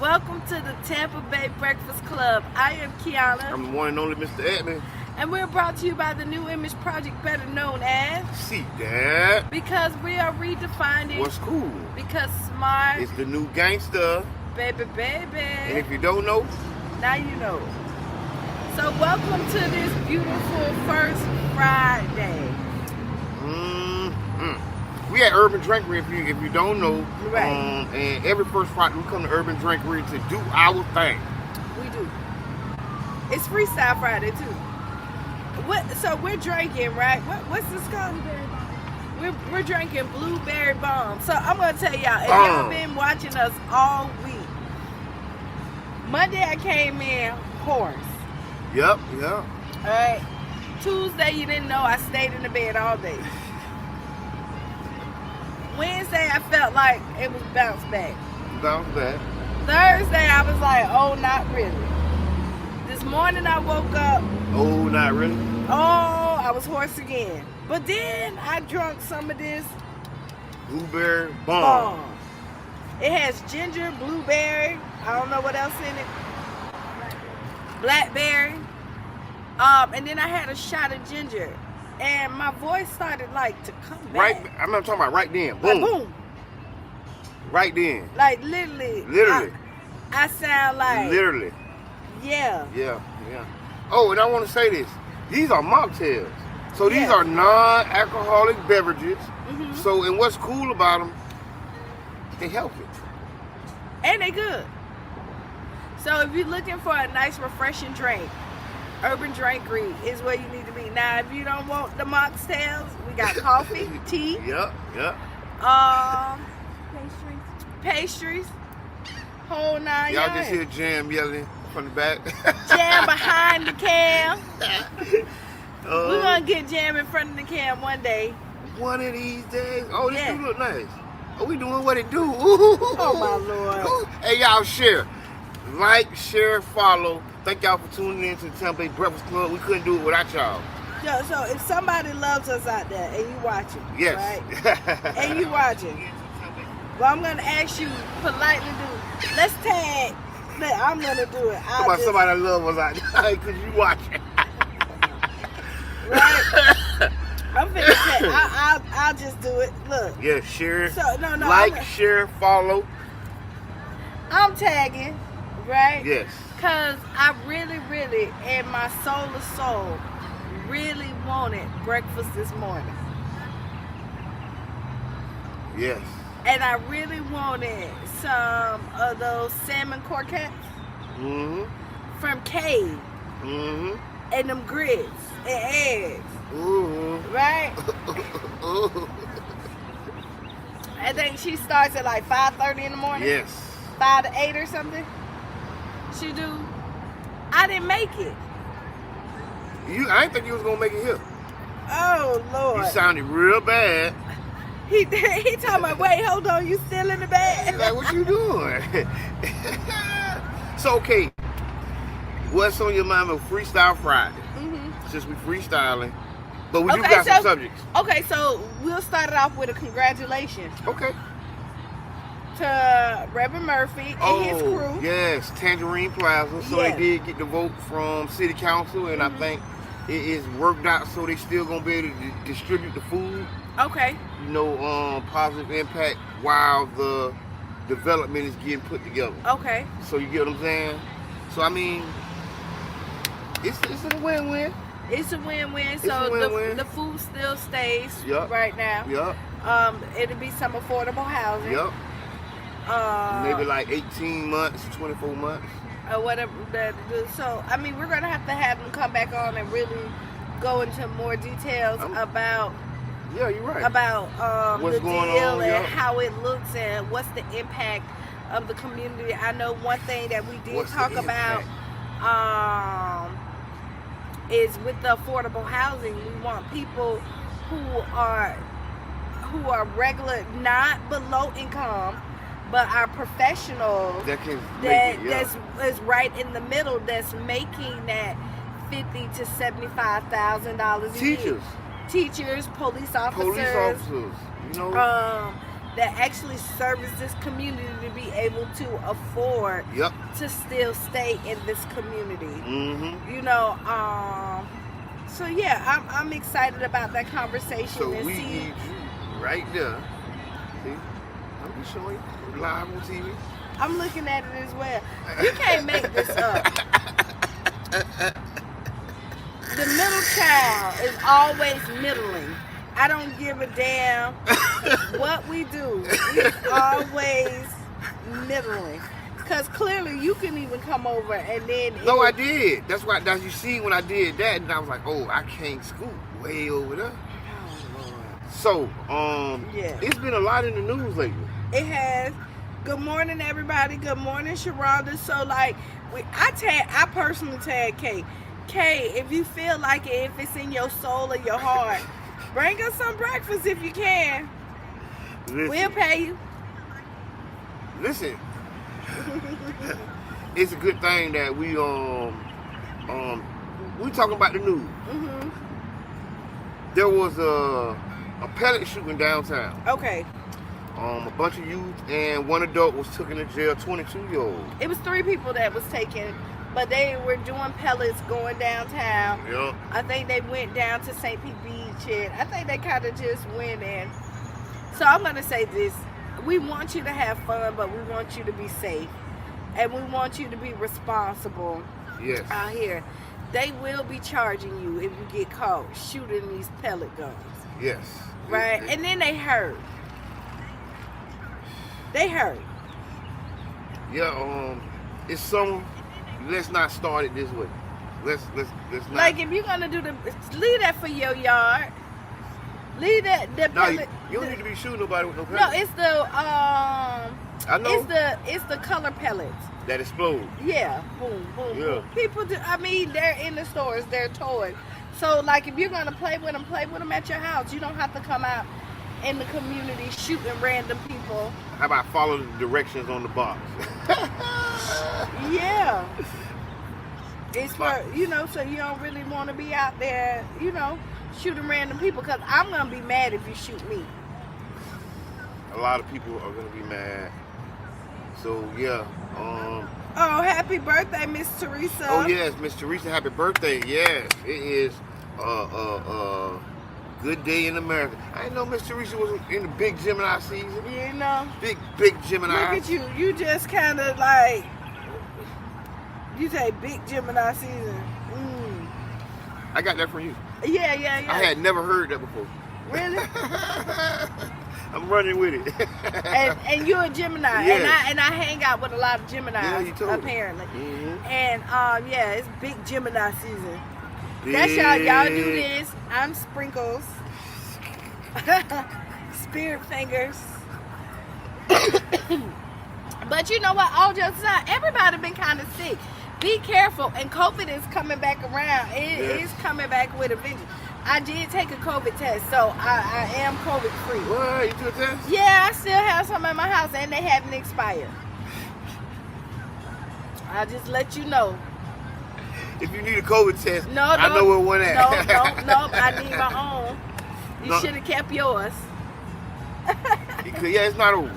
Welcome to the Tampa Bay Breakfast Club. I am Kiana. I'm the one and only Mr. Edmund. And we're brought to you by the New Image Project, better known as... See that? Because we are redefining... What's cool? Because smart... It's the new gangster. Baby, baby. And if you don't know... Now you know. So welcome to this beautiful first Friday. We at Urban Drinkery, if you don't know. Right. And every first Friday we come to Urban Drinkery to do our thing. We do. It's Freestyle Friday too. So we're drinking, right? What's this called? We're drinking blueberry bomb. So I'm gonna tell y'all, if y'all been watching us all week, Monday I came in hoarse. Yep. Alright. Tuesday you didn't know I stayed in the bed all day. Wednesday I felt like it was bounce back. Bounce back. Thursday I was like, oh, not really. This morning I woke up. Oh, not really? Oh, I was hoarse again. But then I drank some of this Blueberry bomb. It has ginger, blueberry, I don't know what else in it. Blackberry. And then I had a shot of ginger. And my voice started like to come back. Right, I'm not talking about right then. Boom. Like, boom. Right then. Like literally. I sound like. Literally. Yeah. Oh, and I want to say this. These are mocktails. So these are non-alcoholic beverages. Mm-hmm. So, and what's cool about them, they healthy. And they good. So if you're looking for a nice refreshing drink, Urban Drinkery is where you need to be. Now, if you don't want the mocktails, we got coffee, tea. Yep. Pastries. Whole nine Y'all yards. just hear Jam yelling from the back. Jam behind the cam. We're going to get Jam in front of the cam one day. One of these days. Oh, this do look nice. Oh, we doing what it do. Ooh. Oh, my Lord. Hey, y'all share. Like, share, follow. Thank y'all for tuning in to the Tampa Bay Breakfast Club. We couldn't do it without y'all. Yo, so if somebody loves us out there and you watching, yes, right? And you watching, well, I'm gonna ask you politely let's tag. I'm gonna do it. Somebody that loves us out there because you watching. Right? I'm finna tag. I'll just do it. Look. Yeah, share. So no. Like, share, follow. I'm tagging, right? Yes. Cause I really, in my soul of soul, really wanted breakfast this morning. Yes. And I really wanted some of those salmon croquettes from Cave. And them grits and eggs. Right? I think she starts at like 5:30 in the morning. Yes. 5 to 8 or something. She do. I didn't make it. I didn't think you was gonna make it here. Oh Lord. You sounded real bad. He told me, wait, hold on, you still in the bed? Like, what you doing? So, okay, what's on your mind with Freestyle Friday? Since we freestyling, but we do got some subjects. Okay, so we'll start it off with a congratulations. Okay. To Reverend Murphy and his crew. Yes, Tangerine Plaza. So they did get the vote from City Council, and I think it is worked out so they still gonna be able to distribute the food. Okay. You know, positive impact while the development is getting put together. Okay. So you get what I'm saying? So I mean, it's a win-win. It's a win-win. So the food still stays right now. Yep. It'll be some affordable housing. Yep. Maybe like 18 months, 24 months. Or whatever. So, I mean, we're going to have them come back on and really go into more details about... Yeah, you're right. About what's the going deal on, and how it looks and what's the impact of the community. I know one thing that we did talk about is with the affordable housing, we want people who are regular, not below income, but are professionals that's right in the middle, that's making that $50,000 to $75,000 a year. Teachers, police officers, you know, that actually service this community to be able to afford to still stay in this community. You know, so yeah, I'm excited about that conversation. So and we see, need you right there. See, I'm just showing you live on TV. I'm looking at it as well. You can't make this up. The middle child is always middling. I don't give a damn what we do. We're always middling. Because clearly you can even come over and then... No, I did. That's why you see when I did that, and I was like, oh, I can't scoot way over there. Oh, Lord. So, it's been a lot in the news lately. It has. Good morning, everybody. Good morning, Sharonda. So, like, I personally tag Kay. Kay, if you feel like it, if it's in your soul or your heart, bring us some breakfast if you can. Listen, we'll pay you. Listen, it's a good thing that we talking about the news. There was a pellet shooting downtown. Okay. A bunch of youth and one adult was taken to jail. 22-year-old. It was 3 people that was taken. But they were doing pellets going downtown. Yep. I think they went down to St. Pete Beach, and I think they kind of just went in. So I'm going to say this. We want you to have fun, but we want you to be safe. And we want you to be responsible out here. They will be charging you if you get caught shooting these pellet guns. Yes. Right? And then they hurt. They hurt. Yeah, it's some... Let's not start it this way. Let's not. Like if you're gonna do leave that for your yard. Leave that. No, you don't need to be shooting nobody with no pellets. No, it's the I know. It's the color pellets that explode. Yeah, boom, boom, boom. People do. I mean, they're in the stores. They're toys. So like, if you're gonna play with them at your house. You don't have to come out in the community shooting random people. How about follow the directions on the box? Yeah. It's for, so you don't really want to be out there, shooting random people, because I'm going to be mad if you shoot me. A lot of people are going to be mad. So, yeah. Oh, happy birthday, Miss Teresa. Oh, yes, Miss Teresa, happy birthday. Yes, it is good day in America. I didn't know Miss Teresa was in the big Gemini season. Big Gemini. Look at you. You just kind of like, you say big Gemini season. I got that from you. Yeah. I had never heard that before. Really? I'm running with it. and you're a Gemini. Yes. And I hang out with a lot of Geminis, yeah, you told apparently. Me. And it's big Gemini season. That's y'all do this. I'm Sprinkles. Spirit fingers. But you know what? All jokes aside, everybody been kind of sick. Be careful. And COVID is coming back around. It is coming back with a vengeance. I did take a COVID test, so I am COVID free. What? You took a test? Yeah, I still have some in my house, and they haven't expired. I'll just let you know. If you need a COVID test, no, I know where one at. No, I need my own. You should have kept yours. Yeah, it's not over.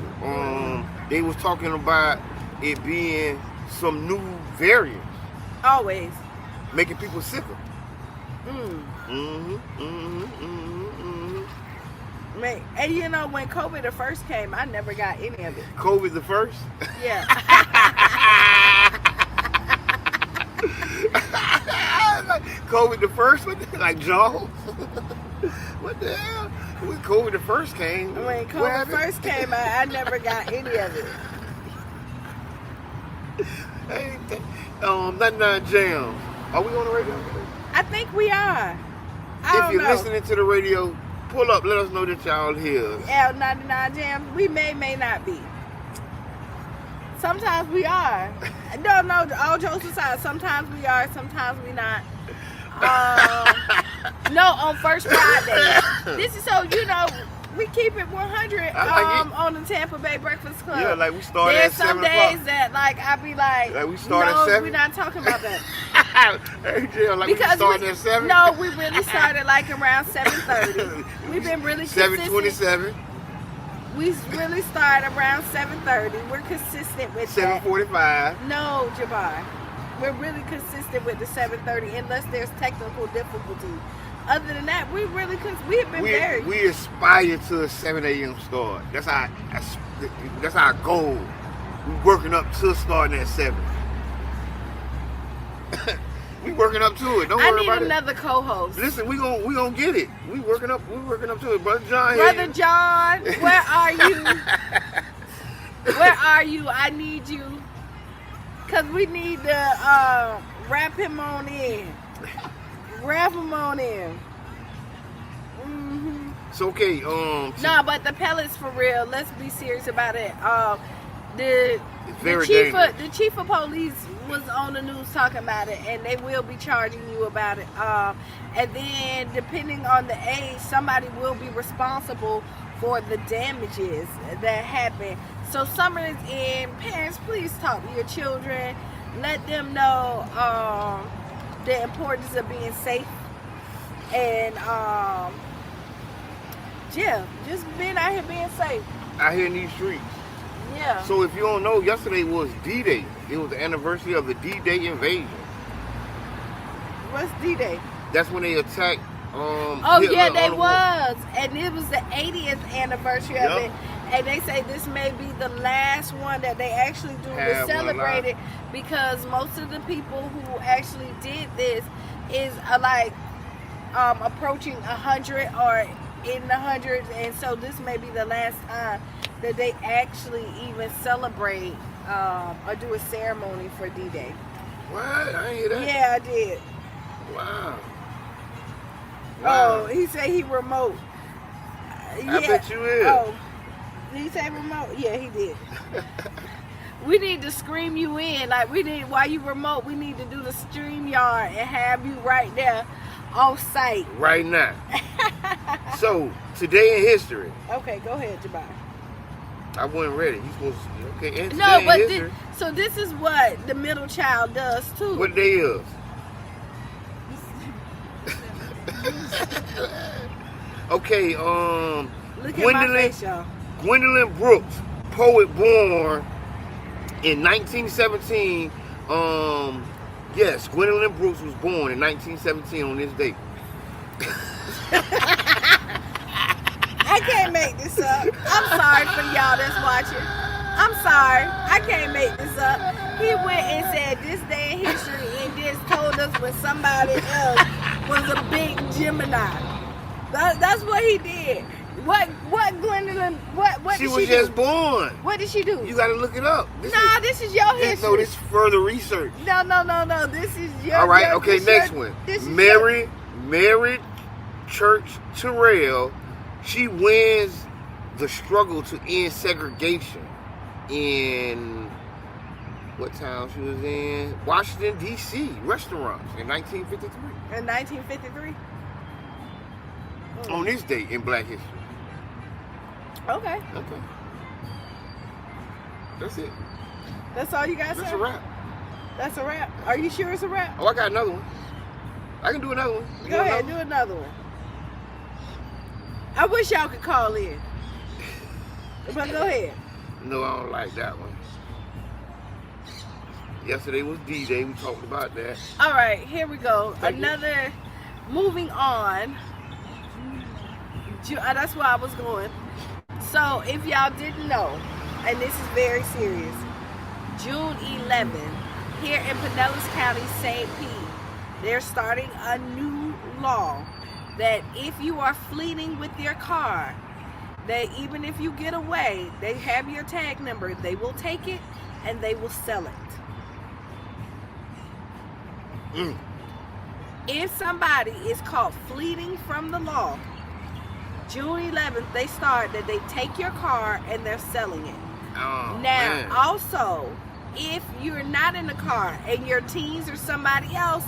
They was talking about it being some new variants. Always. Making people sicker. Man, and when COVID the first came, I never got any of it. COVID the first? Yeah. COVID the first? Like Joe? What the hell? When COVID the first came. When COVID first came, I never got any of it. Hey, 99 Jams. Are we on the radio? I think we are. If you're listening to the radio, pull up. Let us know that y'all here. L99 Jams. We may not be. Sometimes we are. No. All jokes aside, sometimes we are. Sometimes we not. No, on First Friday. This is so we keep it 100 on the Tampa Bay Breakfast Club. Yeah, like we started at 7 o'clock. There's some days that I be like we started at 7? We're not talking about that. We started at 7? No, we really started around 7:30. We've been really consistent. 7:27. We really start around 7:30. We're consistent with 7:45. No, Jabbar. We're really consistent with the 7:30 unless there's technical difficulty. Other than that, we have been very. We aspire to a 7 a.m. start. That's our goal. We're working up to starting at 7. We working up to it. Don't worry about it. I need another co-host. Listen, we gonna get it. We working up to it. Brother John. Brother John, where are you? Where are you? I need you. Cause we need to wrap him on in. Wrap him on in. Mm-hmm. It's okay. No, but the pellets for real. Let's be serious about it. The chief of police was on the news talking about it, and they will be charging you about it. And then, depending on the age, somebody will be responsible for the damages that happen. So summer is in. Parents, please talk to your children. Let them know the importance of being safe. And just being out here being safe. Out here in these streets. Yeah. So if you don't know, yesterday was D-Day. It was the anniversary of the D-Day invasion. What's D-Day? That's when they attacked Hitler yeah, they was. And it was the 80th anniversary of it. And they say this may be the last one that they actually do to celebrate it, because most of the people who actually did this is approaching 100 or in the hundreds, and so this may be the last time that they actually even celebrate or do a ceremony for D-Day. What? I ain't hear that. Yeah, I did. Wow. Oh, he said he remote. I bet you is. Oh, did he say remote? Yeah, he did. We need to scream you in. While you remote, we need to do the StreamYard and have you right there off site. Right now. So, today in history. Okay, go ahead, Jabbar. I wasn't ready. You supposed to, okay. And no, but so this is what the middle child does too. What day is? Okay, Look at my face, y'all. Gwendolyn Brooks, poet born in 1917. Yes, Gwendolyn Brooks was born in 1917 on this date. I can't make this up. I'm sorry for y'all that's watching. I'm sorry. I can't make this up. He went and said this day in history and just told us when somebody else was a big Gemini. That's what he did. What Gwendolyn, what did she do? She was just born. What did she do? You gotta look it up. This is your history. No, this is further research. No. This is your all right, okay, next one. Mary Church Terrell, she wins the struggle to end segregation in what town she was in? Washington, D.C. restaurants in 1953. In 1953? On this date in Black history. Okay. That's it. That's all you got to say? That's a wrap. That's a wrap. Are you sure it's a wrap? Oh, I got another one. I can do another one. Go ahead, do another one. I wish y'all could call in. But go ahead. No, I don't like that one. Yesterday was D-Day. We talked about that. All right, here we go. Moving on. That's where I was going. So, if y'all didn't know, and this is very serious, June 11th, here in Pinellas County, St. Pete, they're starting a new law that if you are fleeing with your car, that even if you get away, they have your tag number, they will take it and they will sell it. If somebody is caught fleeing from the law, June 11th, they start that they take your car and they're selling it. Also, if you're not in the car and your teens or somebody else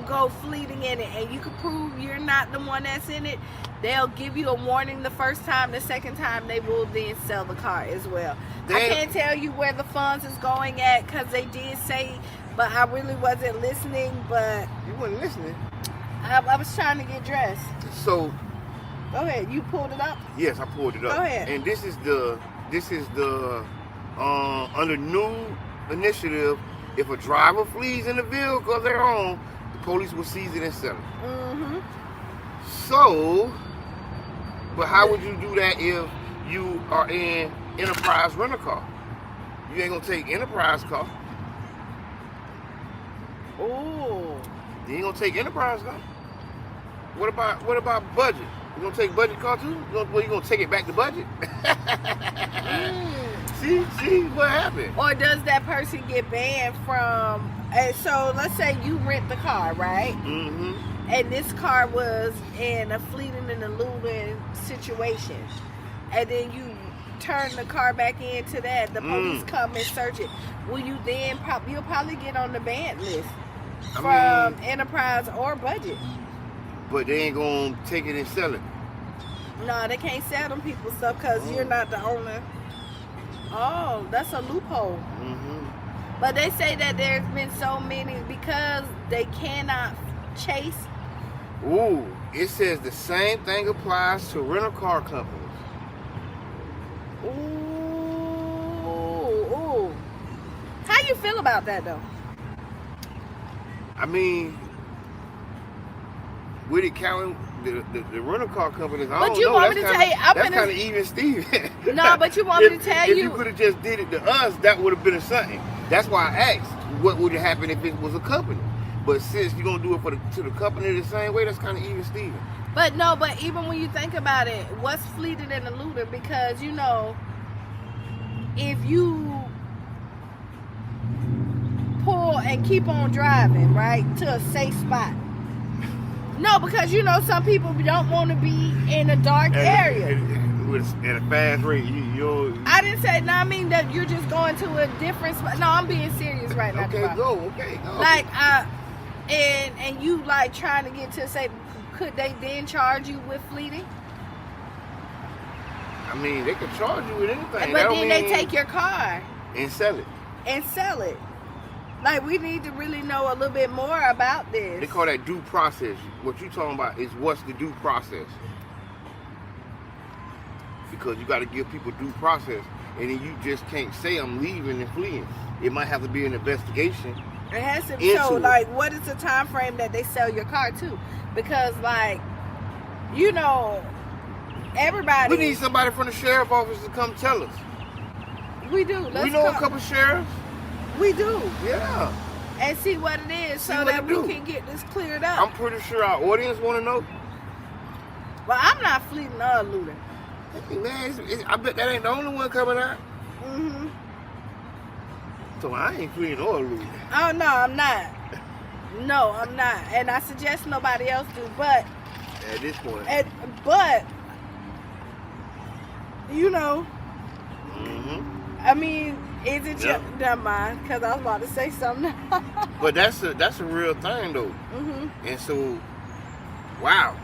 go fleeing in it and you can prove you're not the one that's in it, they'll give you a warning the first time. The second time, they will then sell the car as well. Damn. I can't tell you where the funds is going at because they did say, but I really wasn't listening. But you wasn't listening. I was trying to get dressed. So Go ahead. You pulled it up? Yes, I pulled it up. Go ahead. And this is the under new initiative. If a driver flees in a vehicle of their own, the police will seize it and sell it. Mm-hmm. So, but how would you do that if you are in Enterprise rental car? You ain't gonna take Enterprise car. Oh. You ain't gonna take Enterprise car. What about budget? You gonna take budget car too? You gonna take it back to budget? See what happened? Or does that person get banned from? So let's say you rent the car, right? Mm-hmm. And this car was in a fleeting and eluding situation, and then you turn the car back into that. The police come and search it. Will you then you'll probably get on the ban list from Enterprise or budget? But they ain't gonna take it and sell it. No, they can't sell them people stuff because you're not the owner. Oh, that's a loophole. Mm-hmm. But they say that there's been so many because they cannot chase. Ooh, it says the same thing applies to rental car companies. Ooh. How you feel about that though? I mean, with it counting the rental car companies, I don't know. Want me to tell you, that's kind of even Steven. No, but you want me to tell you? If you you could have just did it to us, that would have been something. That's why I asked, what would happen if it was a company? But since you're gonna do it to the company the same way, that's kind of even Steven. But no, but even when you think about it, what's fleeting and eluding? Because if you pull and keep on driving, right, to a safe spot. No, because some people don't want to be in a dark area. At a fast rate, I didn't say. No, I mean that you're just going to a different spot. No, I'm being serious right now. Okay, go. Like, and you like trying to get to say, could they then charge you with fleeting? I mean, they could charge you with anything. But then they take your car and sell it. Like, we need to really know a little bit more about this. They call that due process. What you talking about is what's the due process. Because you got to give people due process. And then you just can't say I'm leaving and fleeing. It might have to be an investigation. It has to be. So, like, what is the time frame that they sell your car to? Because, like, everybody... We need somebody from the sheriff office to come tell us. We do. We know a couple sheriffs. We do. Yeah. And see what it is so that we can get this cleared up. I'm pretty sure our audience want to know. Well, I'm not fleeting or eluding. Hey, man, I bet that ain't the only one coming out. Mm-hmm. So I ain't fleeing or eluding. Oh, no, I'm not. No, I'm not. And I suggest nobody else do, but... At this point. But, Mm-hmm. I mean... Is it your... Never mind, because I was about to say something. But that's a real thing, though. Mm-hmm. And so, wow.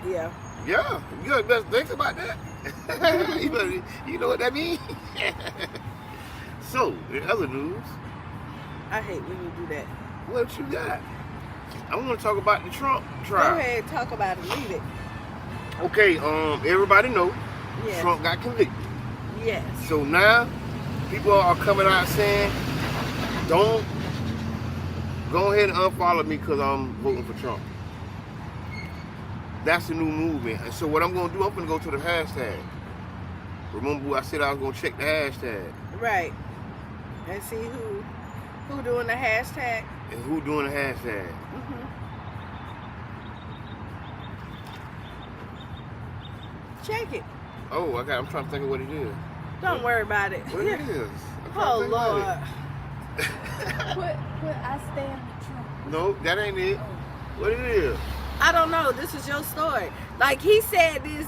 Yeah. Yeah, you better think about that. you know what that means? So, in other news... I hate when you do that. What you got? I want to talk about the Trump trial. Go ahead, talk about it. Leave it. Okay, everybody know Trump got convicted. Yes. So now... people are coming out saying, don't go ahead and unfollow me because I'm voting for Trump. That's the new movement. And so what I'm going to do, I'm going to go to the hashtag. Remember I said I was going to check the hashtag. Right. And see who doing the hashtag. And who doing the hashtag. Mm-hmm. Check it. Oh, I'm trying to think of what it is. Don't worry about it. What it is? Oh, Lord. Put I stand with Trump. No, that ain't it. What it is? I don't know. This is your story. Like, he said this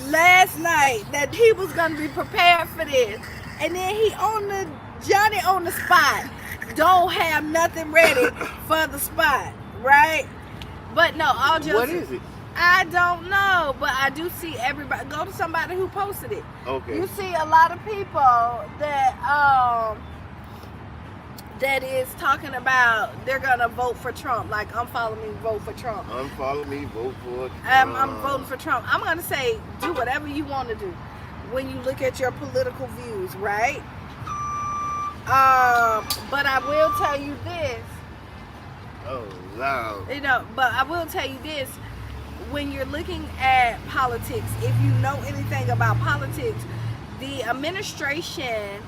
last night that he was going to be prepared for this. And then he Johnny on the spot. Don't have nothing ready for the spot. Right? But no, I'll just... What is it? I don't know, but I do see everybody. Go to somebody who posted it. Okay. You see a lot of people that that is talking about they're gonna vote for Trump. Like, unfollow me, vote for Trump. Unfollow me, vote for Trump. I'm voting for Trump. I'm gonna say, do whatever you want to do when you look at your political views, right? But I will tell you this. Oh, loud. You know, but I will tell you this. When you're looking at politics, if you know anything about politics, the administration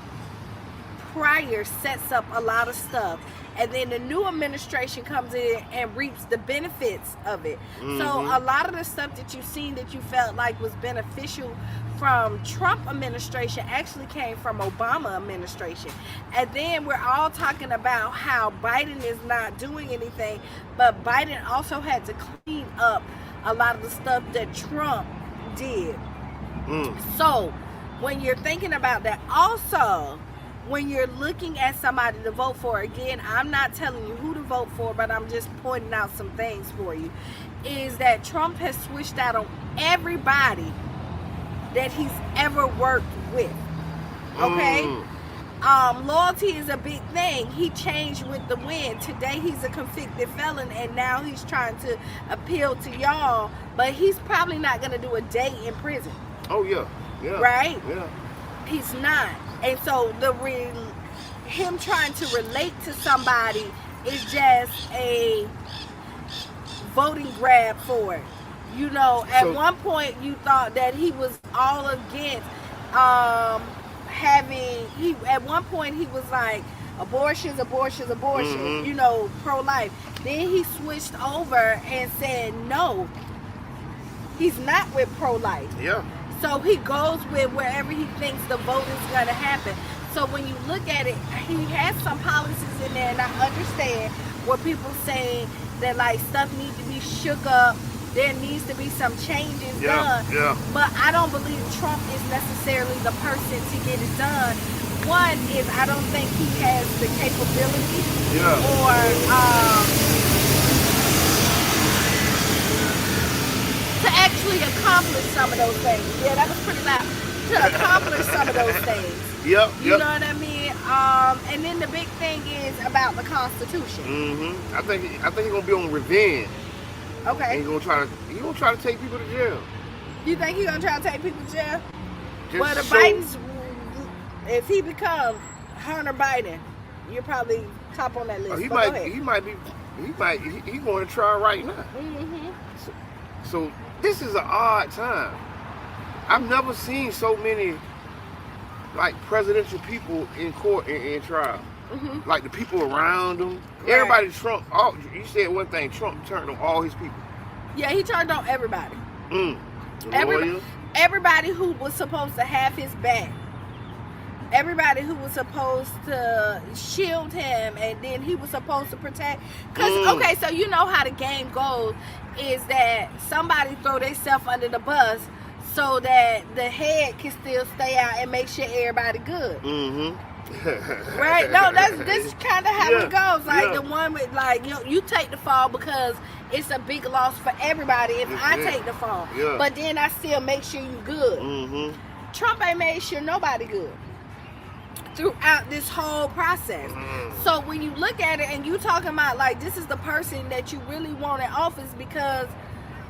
prior sets up a lot of stuff, and then the new administration comes in and reaps the benefits of it. So a lot of the stuff that you've seen that you felt like was beneficial from Trump administration actually came from Obama administration. And then we're all talking about how Biden is not doing anything, but Biden also had to clean up a lot of the stuff that Trump did. So when you're thinking about that, also when you're looking at somebody to vote for, again, I'm not telling you who to vote for, but I'm just pointing out some things for you, is that Trump has switched out on everybody that he's ever worked with. Okay? Loyalty is a big thing. He changed with the wind. Today he's a convicted felon, and now he's trying to appeal to y'all, but he's probably not going to do a day in prison. Oh, yeah. Yeah. Right? Yeah. He's not. And so him trying to relate to somebody is just a voting grab for it. You know, at one point you thought that he was all against at one point he was like abortions, you know, pro-life. Then he switched over and said no, he's not with pro-life. Yeah. So he goes with wherever he thinks the vote is going to happen. So when you look at it, he has some policies in there, and I understand what people saying that like stuff needs to be shook up. There needs to be some changes done. Yeah. But I don't believe Trump is necessarily the person to get it done. One is I don't think he has the capability or to actually accomplish some of those things. Yeah, that was pretty loud. To accomplish some of those things. You know what I mean? And then the big thing is about the Constitution. I think he's gonna be on revenge. Okay. And he's gonna try to take people to jail. You think he's gonna try to take people to jail? Just well, the Bidens, if he becomes Hunter Biden, you're probably top on that list. He's going to try right now. So this is an odd time. I've never seen so many like presidential people in court in trial. Like the people around him. Right. Everybody, Trump, you said one thing, Trump turned on all his people. Yeah, he turned on everybody. Everybody who was supposed to have his back. Everybody who was supposed to shield him, and then he was supposed to protect. Because, okay, so you know how the game goes, is that somebody throw themselves under the bus so that the head can still stay out and make sure everybody good. Right? No, this is kind of how it goes. Like the one with like you take the fall because it's a big loss for everybody if I take the fall. But then I still make sure you good. Trump ain't made sure nobody good throughout this whole process. So when you look at it and you talking about like this is the person that you really want in office, because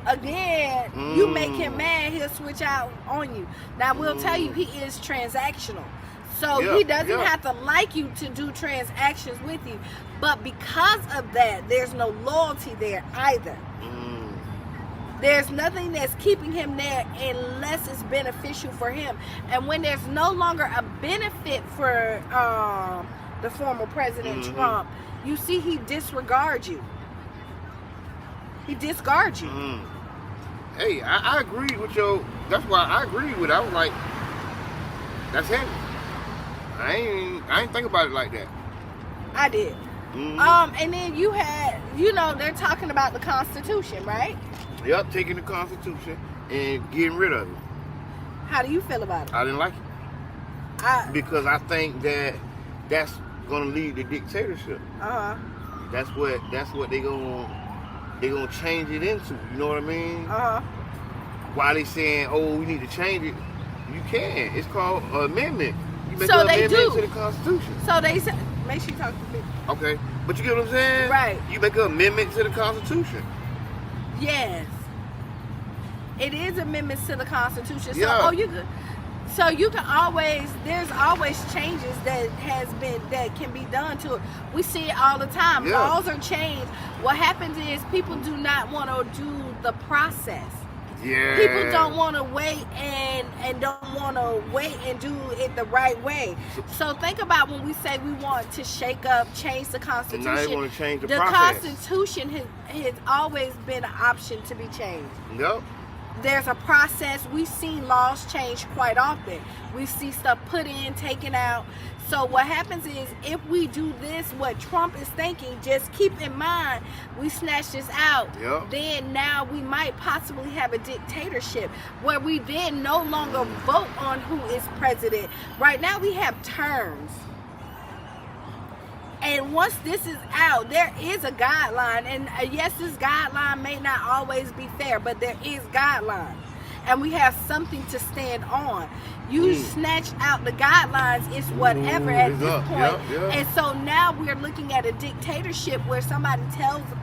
again, you make him mad, he'll switch out on you. Now we'll tell you he is transactional. So he doesn't have to like you to do transactions with you. But because of that, there's no loyalty there either. There's nothing that's keeping him there unless it's beneficial for him. And when there's no longer a benefit for the former President Trump, you see he disregards you. He discards you. Hey, I agree with that's why I agree with it. I was like, that's heavy. I ain't think about it like that. I did. And then you had, they're talking about the Constitution, right? Yep, taking the Constitution and getting rid of it. How do you feel about it? I didn't like it. Because I think that's gonna lead to dictatorship. That's what they gonna change it into. You know what I mean? While they saying, we need to change it, you can. It's called an amendment. You make an amendment to the Constitution. So they said, Make sure you talk to me. Okay, but you get what I'm saying? Right. You make an amendment to the Constitution. Yes. It is amendments to the Constitution. So, Yeah. you good. So you can always, there's always changes that can be done to it. We see it all the time. Yeah. Laws are changed. What happens is people do not want to do the process. Yeah. People don't want to wait and don't want to wait and do it the right way. So think about when we say we want to shake up, change the Constitution. Now they want to change the The process. Constitution has always been an option to be changed. Yep. There's a process. We've seen laws change quite often. We see stuff put in, taken out. So what happens is if we do this, what Trump is thinking, just keep in mind, we snatch this out. Yep. Then now we might possibly have a dictatorship where we then no longer vote on who is president. Right now we have terms. And once this is out, there is a guideline. And yes, this guideline may not always be fair, but there is guidelines. And we have something to stand on. You snatch out the guidelines, it's whatever at this point. Yep. And so now we're looking at a dictatorship where somebody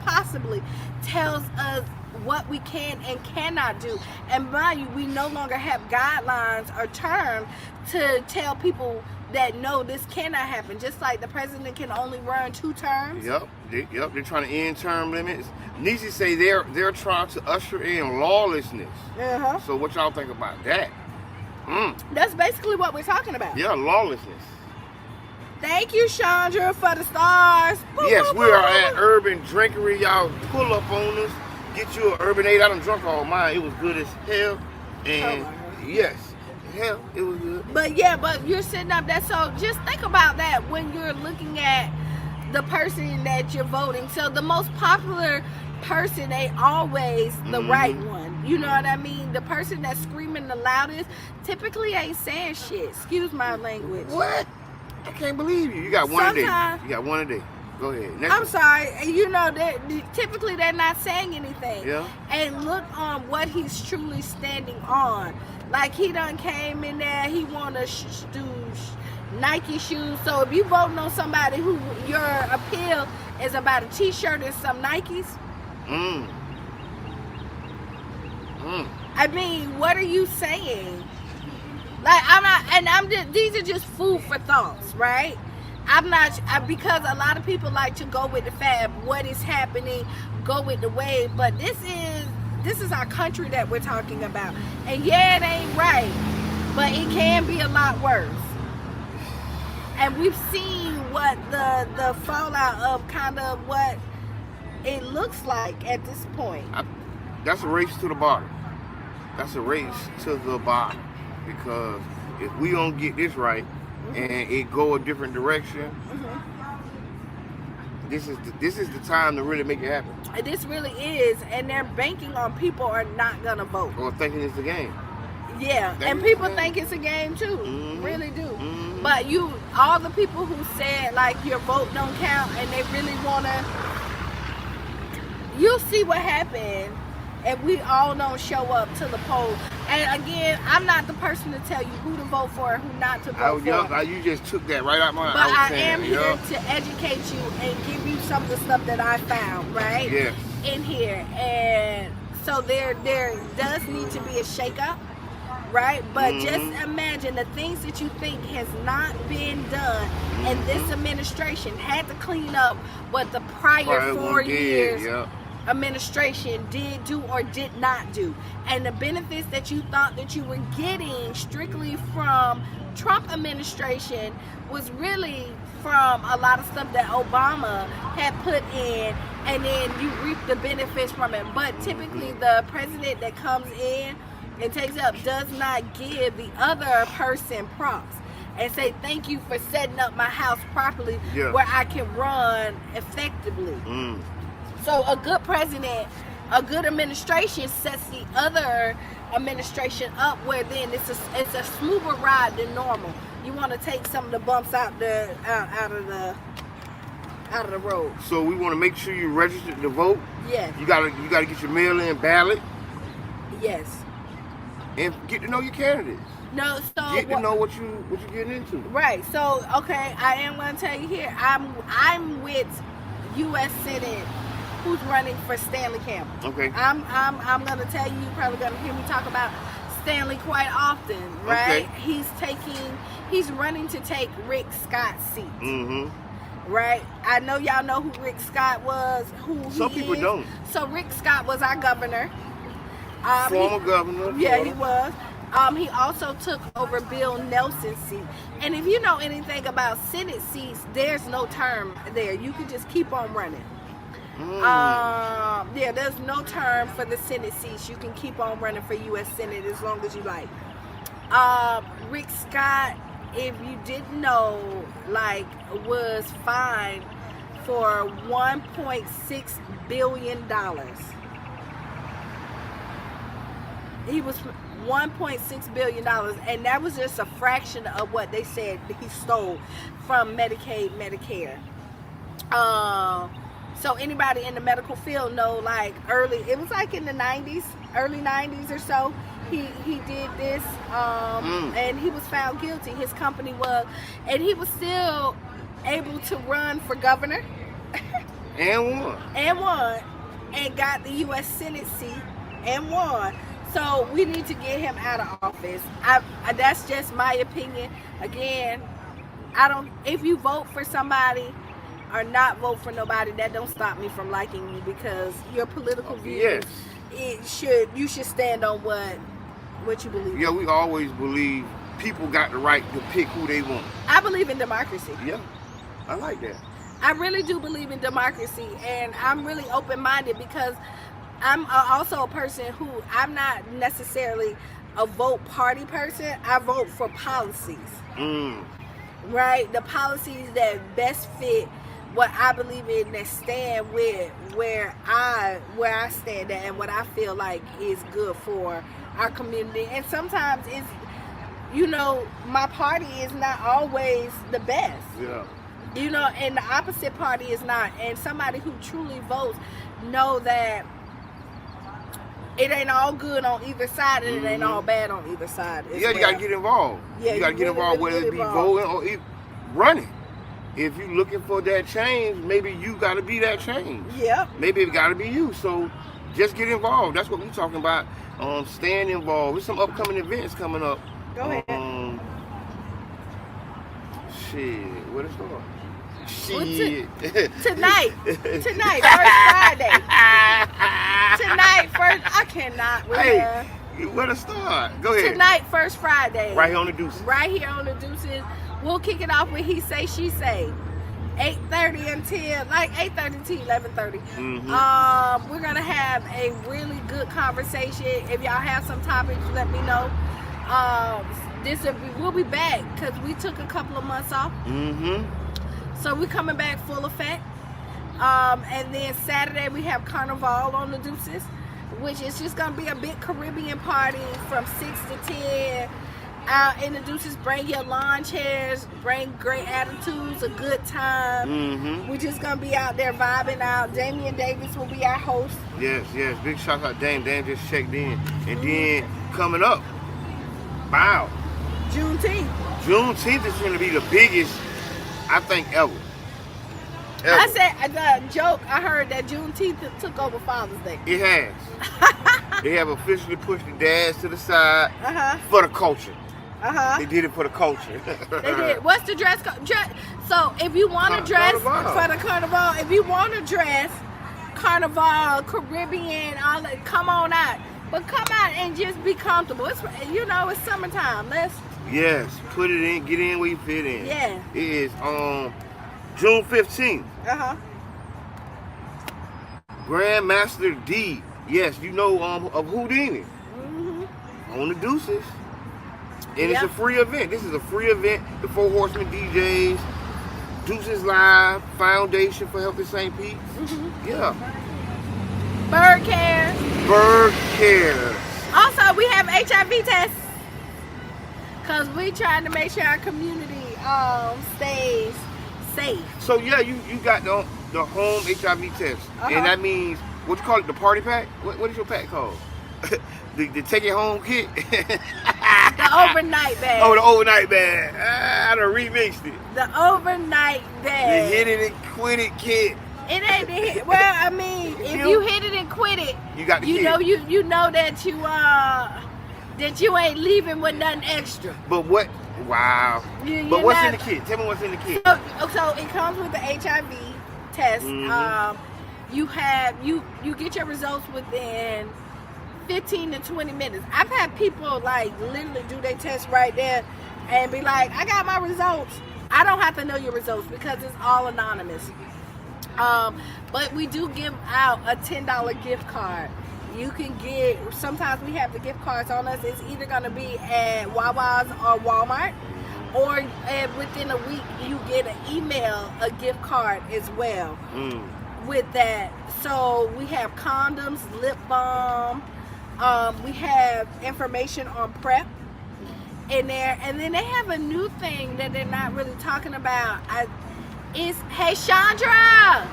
possibly tells us what we can and cannot do. And mind you, we no longer have guidelines or terms to tell people that no, this cannot happen. Just like the president can only run 2 terms. Yep. They're trying to end term limits. Nietzsche say they're trying to usher in lawlessness. Uh-huh. So what y'all think about that? That's basically what we're talking about. Yeah, lawlessness. Thank you, Chandra, for the stars. Boop, Yes, boop, we are boop. at Urban Drinkery. Y'all pull up on us. Get you an Urban 8. I done drunk all mine. It was good as hell. And yes, hell, it was good. But you're sitting up there. So just think about that when you're looking at the person that you're voting. So the most popular person ain't always the right one. You know what I mean? The person that's screaming the loudest typically ain't saying shit. Excuse my language. What? I can't believe you. You got one a day. Sometimes- You got one a day. Go ahead. Next I'm one. sorry. You know, typically they're not saying anything. Yeah. And look on what he's truly standing on. Like he done came in there, he want to do Nike shoes. So if you voting on somebody who your appeal is about a t-shirt and some Nikes, I mean, what are you saying? Like these are just food for thoughts, right? Because a lot of people like to go with the fad, what is happening, go with the wave, but this is our country that we're talking about. And yeah, it ain't right, but it can be a lot worse. And we've seen what the fallout of kind of what it looks like at this point. That's a race to the bottom. That's a race to the bottom. Because if we don't get this right and it go a different direction, this is the time to really make it happen. This really is, and they're banking on people are not gonna vote. Or thinking it's the game. Yeah, and people think it's a game too, really do. But all the people who said like your vote don't count and they really wanna, you'll see what happened if we all don't show up to the poll. And again, I'm not the person to tell you who to vote for and who not to vote for. You just took that right out my mouth. But I am here to educate you and give you some of the stuff that I found, right? Yes. In here. And so there does need to be a shakeup, right? But just imagine the things that you think has not been done and this administration had to clean up what the prior 4 years administration did do or did not do. And the benefits that you thought that you were getting strictly from Trump administration was really from a lot of stuff that Obama had put in, and then you reap the benefits from it. But typically the president that comes in and takes up does not give the other person props and say thank you for setting up my house properly where I can run effectively. So a good president, a good administration sets the other administration up where then it's a smoother ride than normal. You want to take some of the bumps out of the road. So we want to make sure you registered to vote. Yes. You gotta get your mail-in ballot. Yes. and get to know your candidates. No, so get to know what you getting into. Right. So okay, I am gonna tell you here. I'm with U.S. Senate who's running for Stanley Campbell. Okay. I'm gonna tell you. You're probably gonna hear me talk about Stanley quite often, right? Okay. He's running to take Rick Scott's seat. Mm-hmm. Right? I know y'all know who Rick Scott was, Some people don't. So Rick Scott was our governor. Former governor. Yeah, he was. He also took over Bill Nelson's seat. And if you know anything about Senate seats, there's no term there. You can just keep on running. Yeah, there's no term for the Senate seats. You can keep on running for U.S. Senate as long as you like. Rick Scott, if you didn't know, like, was fined for $1.6 billion. He was $1.6 billion, and that was just a fraction of what they said he stole from Medicaid, Medicare. So anybody in the medical field know, like, it was like in the 90s, early 90s or so, he did this, and he was found guilty. His company was, and he was still able to run for governor. And won. And got the U.S. Senate seat and won. So we need to get him out of office. That's just my opinion. Again, if you vote for somebody or not vote for nobody, that don't stop me from liking you, because your political views, you should stand on what you believe. Yeah, we always believe people got the right to pick who they want. I believe in democracy. Yeah, I like that. I really do believe in democracy, and I'm really open-minded, because I'm also a person who, I'm not necessarily a vote party person. I vote for policies. Right? The policies that best fit what I believe in, that stand with where I stand at and what I feel like is good for our community. And sometimes it's, my party is not always the best. Yeah. And the opposite party is not. And somebody who truly votes know that it ain't all good on either side, and it ain't all bad on either side. Yeah, you gotta get involved. Yeah, you gotta get involved, whether it be voting or running. If you're looking for that change, maybe you gotta be that change. Yeah. Maybe it gotta be you. So just get involved. That's what we're talking about. Staying involved. There's some upcoming events coming up. Go ahead. What is going? Tonight, first Friday. I cannot. Hey, where to start? Go ahead. Tonight, first Friday. Right here on the Deuces. Right here on the Deuces. We'll kick it off with He Say, She Say. 8:30 until 8:30 to 11:30. We're gonna have a really good conversation. If y'all have some topics, let me know. We'll be back because we took a couple of months off. So we're coming back full effect. And then Saturday we have Carnival on the Deuces, which is just gonna be a big Caribbean party from 6 to 10. Out in the Deuces. Bring your lawn chairs, bring great attitudes, a good time. We're just gonna be out there vibing out. Damian Davis will be our host. Yes. Big shout out Dame. Dame just checked in. And then coming up, wow, Juneteenth is gonna be the biggest, I think, ever. I said the joke. I heard that Juneteenth took over Father's Day. It has. They have officially pushed the dads to the side for the culture. They did it for the culture. They did. What's the dress code? So if you want to dress for the carnival, if you want to dress Carnival, Caribbean, all that, come on out. But come out and just be comfortable. It's it's summertime. Yes, put it in, get in where you fit in. Yeah. It is June 15th. Grandmaster D. Yes, of Houdini. On the Deuces. And it's a free event. This is a free event. The Four Horsemen DJs, Deuces Live, Foundation for Healthy St. Pete. Yeah. Bird Care. Also, we have HIV tests. Because we trying to make sure our community stays safe. So, yeah, you got the home HIV test. And that means, what you call it, the party pack? What is your pack called? the take it home kit. The overnight bag. Oh, the overnight bag. I done remixed it. The overnight bag. The hit it and quit it kit. It ain't the hit. Well, I mean, if you hit it and quit it, you got the you kit. know you know that you ain't leaving with nothing extra. But what? Wow. But what's in the kit? Tell me what's in the kit. So it comes with the HIV test. You get your results within 15 to 20 minutes. I've had people like literally do their test right there and be like, I got my results. I don't have to know your results because it's all anonymous. But we do give out a $10 gift card. You can get, sometimes we have the gift cards on us. It's either going to be at Wawa's or Walmart, or within a week you get an email, a gift card as well with that. So we have condoms, lip balm, we have information on PrEP in there, and then they have a new thing that they're not really talking about. Hey Chandra,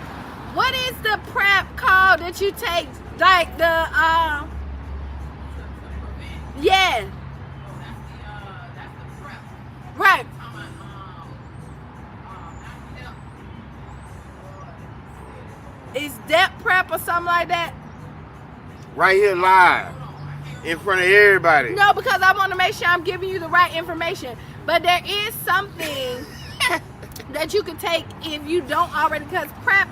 what is the PrEP called that you take? Like the yeah, right. Is that PrEP or something like that? Right here live in front of everybody. No, because I want to make sure I'm giving you the right information. But there is something that you can take if you don't already, because PrEP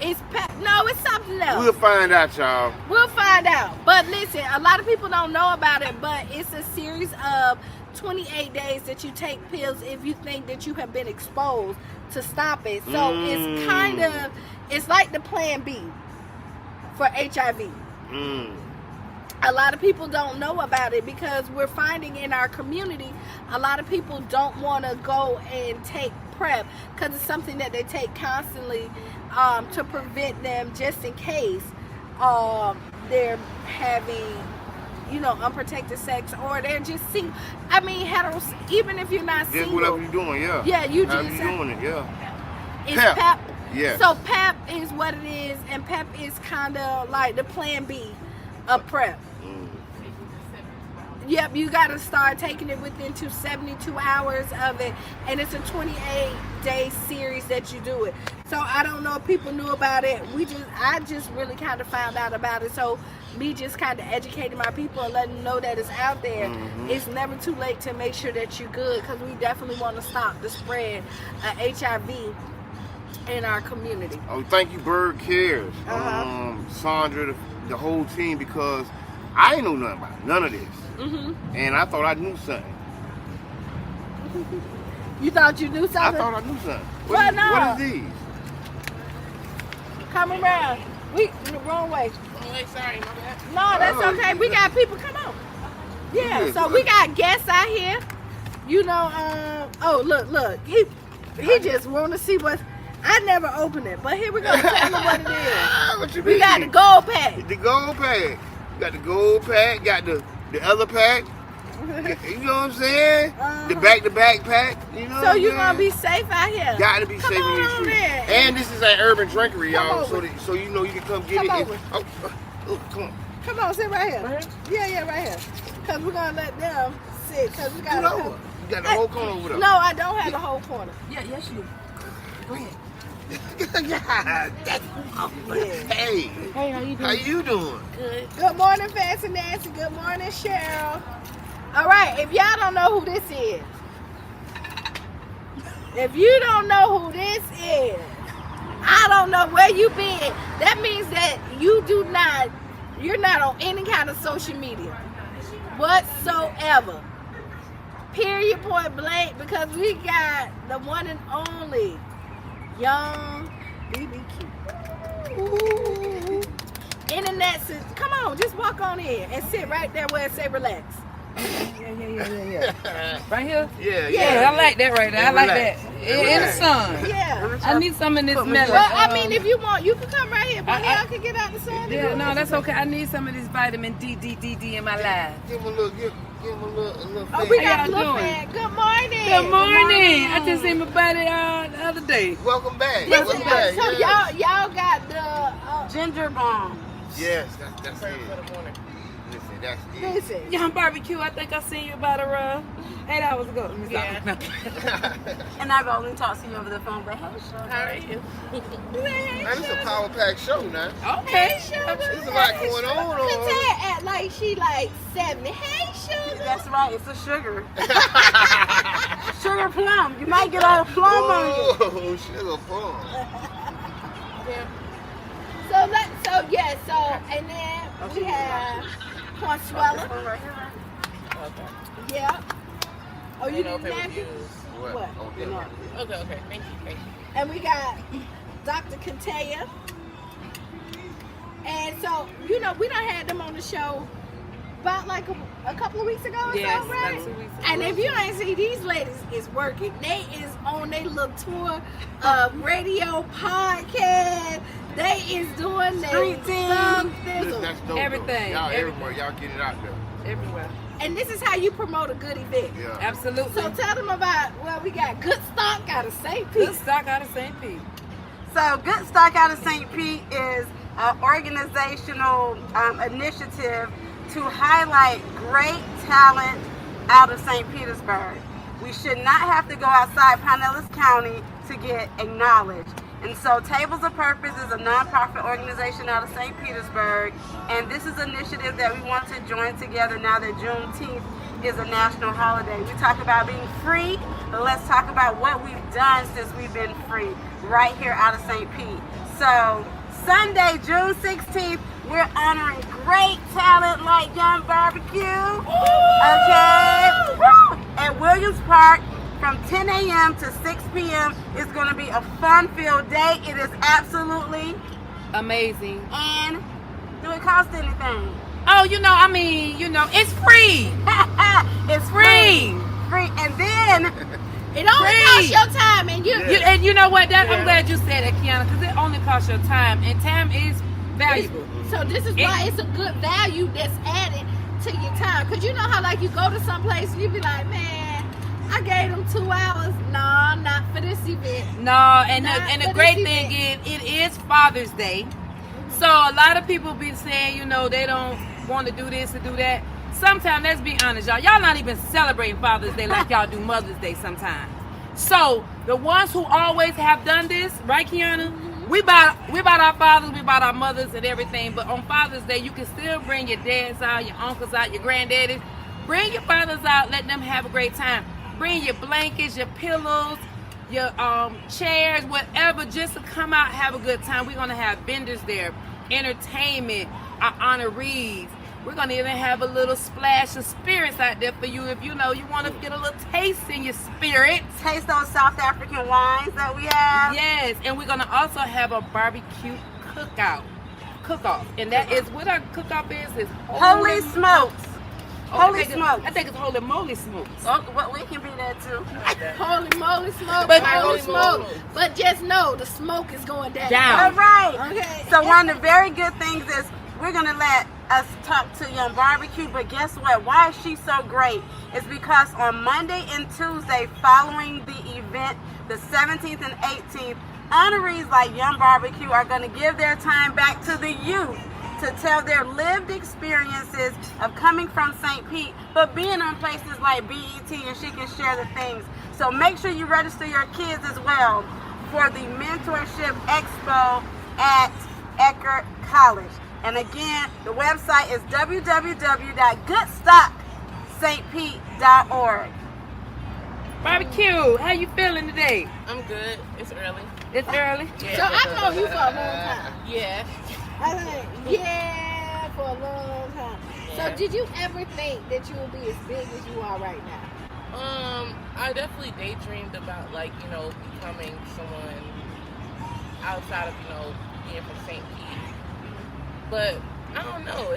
is no, it's something else. We'll find out, y'all. We'll find out. But listen, a lot of people don't know about it, but it's a series of 28 days that you take pills if you think that you have been exposed to stop it. So it's kind of, it's like the plan B for HIV. A lot of people don't know about it because we're finding in our community, a lot of people don't want to go and take PrEP because it's something that they take constantly to prevent them, just in case they're having, unprotected sex, or they're just single. I mean, heteros, even if you're not single. Whatever you're doing, yeah. Yeah, you How just. you doing it, yeah. It's PEP. Yeah. So PEP is what it is, and PEP is kind of like the plan B of PrEP. Yep, you got to start taking it within 72 hours of it, and it's a 28-day series that you do it. So I don't know if people knew about it. I just really kind of found out about it. So me just kind of educating my people and letting them know that it's out there. It's never too late to make sure that you're good, because we definitely want to stop the spread of HIV in our community. Oh, thank you, Bird Cares, Sandra, the whole team, because I ain't know nothing about it, none of this. And I thought I knew something. You thought you knew something? I thought I knew something. No. What is these? Come around. The wrong way. Sorry, my bad. No, that's okay. We got people. Come on. Yeah, so we got guests out here. Oh, look. He just want to see what. I never opened it, but here we go. Tell me what it is. What you We mean? got the gold pack. The gold pack. Got the gold pack. Got the other pack. You know what I'm saying? The back-to-back pack. You know. So you're gonna be safe out here. Got to be safe in these streets. And this is an urban drinkery, y'all. So you know you can come get Come it. over. Come on. Come on, sit right here. Yeah, right here. Cause we're gonna let them sit. Cause we got Get over. You got the whole corner over there. No, I don't have the whole corner. Yes, you do. Go ahead. Hey. Hey, how you doing? How you doing? Good. Good morning, Fancy Nancy. Good morning, Cheryl. All right, if y'all don't know who this is, if you don't know who this is, I don't know where you been. That means that you're not on any kind of social media whatsoever. Period, point blank, because we got the one and only Young BBQ. Ooh. Internet says, come on, just walk on in and sit right there where it say relax. Yeah. Right here? Yeah, I like that right there. I like that. In the sun. Yeah. I need some in this melon. Well, I mean, if you want, you can come right here, but y'all can get out the sun. Yeah, no, that's okay. I need some of this vitamin D in my life. Give him a little Oh, we got How a y'all little doing? fan. Good morning. Good morning. I just seen my buddy the other day. Welcome back. Listen, Welcome back. so Yeah. y'all got the Ginger bomb. Yes, that's For it. the morning. Listen, that's it. Listen. Young Barbecue, I think I seen you about a 8 hours ago. Let me stop. Yeah. No. And I've only talked to you over the phone, but hey, How sugar. are you? Man, it's a power pack show now. Okay. There's a lot going on. Katia act like she like 70. Hey, sugar. That's right, it's a sugar. Sugar plum. You might get a plum on you. Oh, sugar plum. Yeah. And then we have Consuela. Okay. Yeah. Oh, you You know, didn't have it? What? What? Oh, You know. yeah. Okay. Thank you. And we got Dr. Katia. And so, we done had them on the show about like a couple of weeks ago or Yes, so, right? about 2 weeks ago. And if you ain't see, these ladies is working. They is on their little tour of radio, podcast. They is doing their Street team. Listen, that's dope. Everything, Though. Y'all everything. everywhere. Y'all get it out there. Everywhere. And this is how you promote a good event. Yeah. Absolutely. So tell them about, we got good stock out of St. Good Pete. stock out of St. Pete. So, Good Stock out of St. Pete is an organizational initiative to highlight great talent out of St. Petersburg. We should not have to go outside Pinellas County to get acknowledged. And so Tables of Purpose is a nonprofit organization out of St. Petersburg, and this is an initiative that we want to join together now that Juneteenth is a national holiday. We talk about being free, but let's talk about what we've done since we've been free right here out of St. Pete. So Sunday, June 16th, we're honoring great talent like Young Barbecue. Okay? Woo! At Williams Park from 10 a.m. to 6 p.m. It's going to be a fun-filled day. It is absolutely, Amazing. and do it cost anything? Oh, it's free. It's Free. Free. And then It only Free. costs your time, and you. And you know what? I'm Yeah. glad you said that, Kiana, because it only costs your time, and time is valuable. So this is why it's a good value that's added to your time. Cause you know how like you go to some place and you be like, man, I gave them 2 hours. Nah, not for this event. No, and Not the for great this thing is, it is Father's Day. So a lot of people be saying, they don't want to do this or do that. Sometimes, let's be honest, y'all not even celebrating Father's Day like y'all do Mother's Day sometimes. So the ones who always have done this, right, Kiana? We bought our fathers, we bought our mothers and everything, but on Father's Day, you can still bring your dads out, your uncles out, your granddaddies. Bring your fathers out, let them have a great time. Bring your blankets, your pillows, your chairs, whatever, just to come out, have a good time. We're gonna have vendors there, entertainment, our honorees. We're gonna even have a little splash of spirits out there for you if you want to get a little taste in your spirit. taste those South African wines that we have. Yes, and we're gonna also have a barbecue cook-off, and that is what our cook-off is Holy smokes. Holy smokes. I think it's holy moly smokes. Oh, well, we can be there too. Holy moly smoke, But- holy Holy smoke. moly. But just know the smoke is going down. All right. Okay. So one of the very good things is we're gonna let us talk to Young Barbecue, but guess what? Why is she so great? It's because on Monday and Tuesday following the event, the 17th and 18th, honorees like Young Barbecue are gonna give their time back to the youth to tell their lived experiences of coming from St. Pete, but being on places like BET, and she can share the things. So make sure you register your kids as well for the Mentorship Expo at Eckerd College. And again, the website is www.goodstockstpete.org. Barbecue, how you feeling today? I'm good. It's early. It's early. Yeah. So I've known you for a long time. Yeah. I think, for a long time. So Yeah. did you ever think that you would be as big as you are right now? I definitely daydreamed about becoming someone outside of being from St. Pete. But I don't know.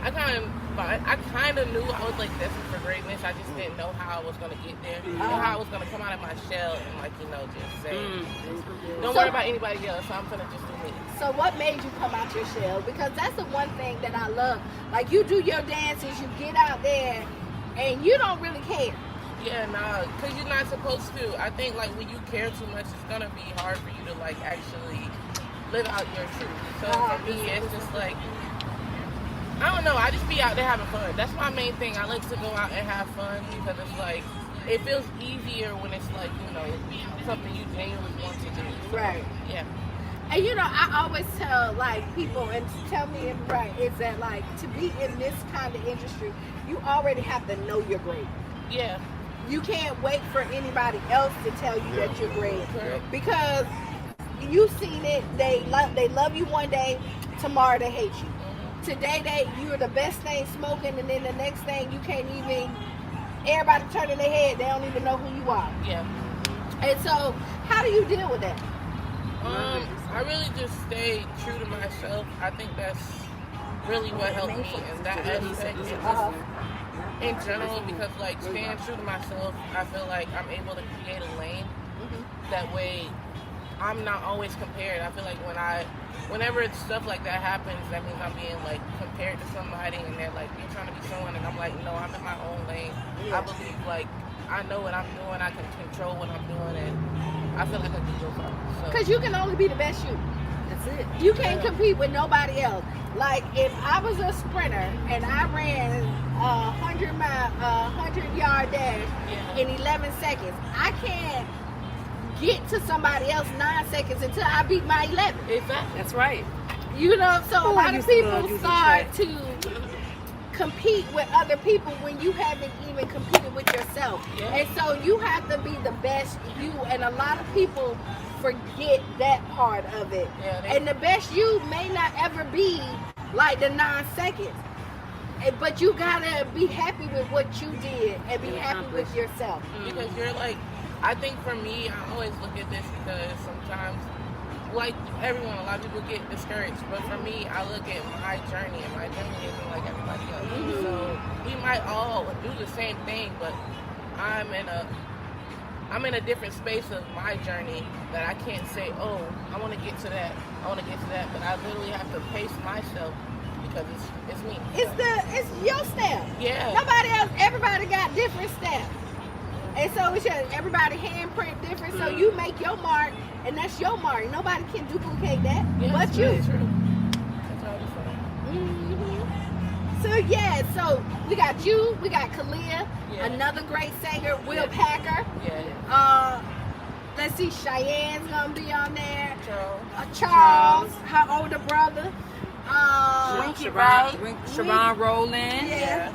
I kind of knew I was like destined for greatness. I just didn't know how I was gonna get there. How I was gonna come out of my shell and just say, don't worry about anybody else. I'm gonna just do me. So what made you come out your shell? Because that's the one thing that I love. Like you do your dances, you get out there, and you don't really care. Yeah, nah, because you're not supposed to. I think when you care too much, it's gonna be hard for you to actually live out your truth. So for me, it's just like, I don't know, I just be out there having fun. That's my main thing. I like to go out and have fun because it's like, it feels easier when it's like, you know, something you genuinely want to do. So, Right. Yeah. And you know, I always tell like people, and tell me if I'm right, is that like to be in this kind of industry, you already have to know you're great. Yeah. You can't wait for anybody else to tell you that you're great, Correct. because you've seen it. They love you one day, tomorrow they hate you. Today you're the best thing smoking, and then the next thing you can't even. Everybody turning their head, they don't even know who you are. Yeah. And so, how do you deal with that? I really just stay true to myself. I think that's really what helped me in that aspect. Just in general, because like staying true to myself, I feel like I'm able to create a lane. That way, I'm not always compared. I feel like whenever stuff like that happens, that means I'm being like compared to somebody, and they're like, you're trying to be someone, and I'm like, no, I'm in my own lane. I believe like I know what I'm doing, I can control what I'm doing, and I feel like I can go far. Because you can only be the best you. That's it. You can't compete with nobody else. Like if I was a sprinter and I ran a 100-yard dash in 11 seconds, I can't get to somebody else 9 seconds until I beat my 11. Exactly. That's right. You know, so a lot of people using start track. to compete with other people when you haven't even competed with yourself. Yeah. And so you have to be the best you, and a lot of people forget that part of it. Yeah, and the best you may not ever be like the 9 seconds. But you gotta be happy with what you did and be happy with yourself. Because you're like, I think for me, I always look at this because sometimes, like everyone, a lot of people get discouraged. But for me, I look at my journey, and my journey isn't like everybody else. So we might all do the same thing, but I'm in a different space of my journey that I can't say, oh, I want to get to that, but I literally have to pace myself because it's me. It's your step. Yeah. Nobody else. Everybody got different steps. And so it's just everybody handprint different. So you make your mark, and that's your mark. Nobody can duplicate that but you. Really true. That's all I'm saying. So so we got you, we got Kalia, another great singer, Will Packer. Let's see, Cheyenne's gonna be on there. Charles, her older brother. Siobhan Rowland. Yeah.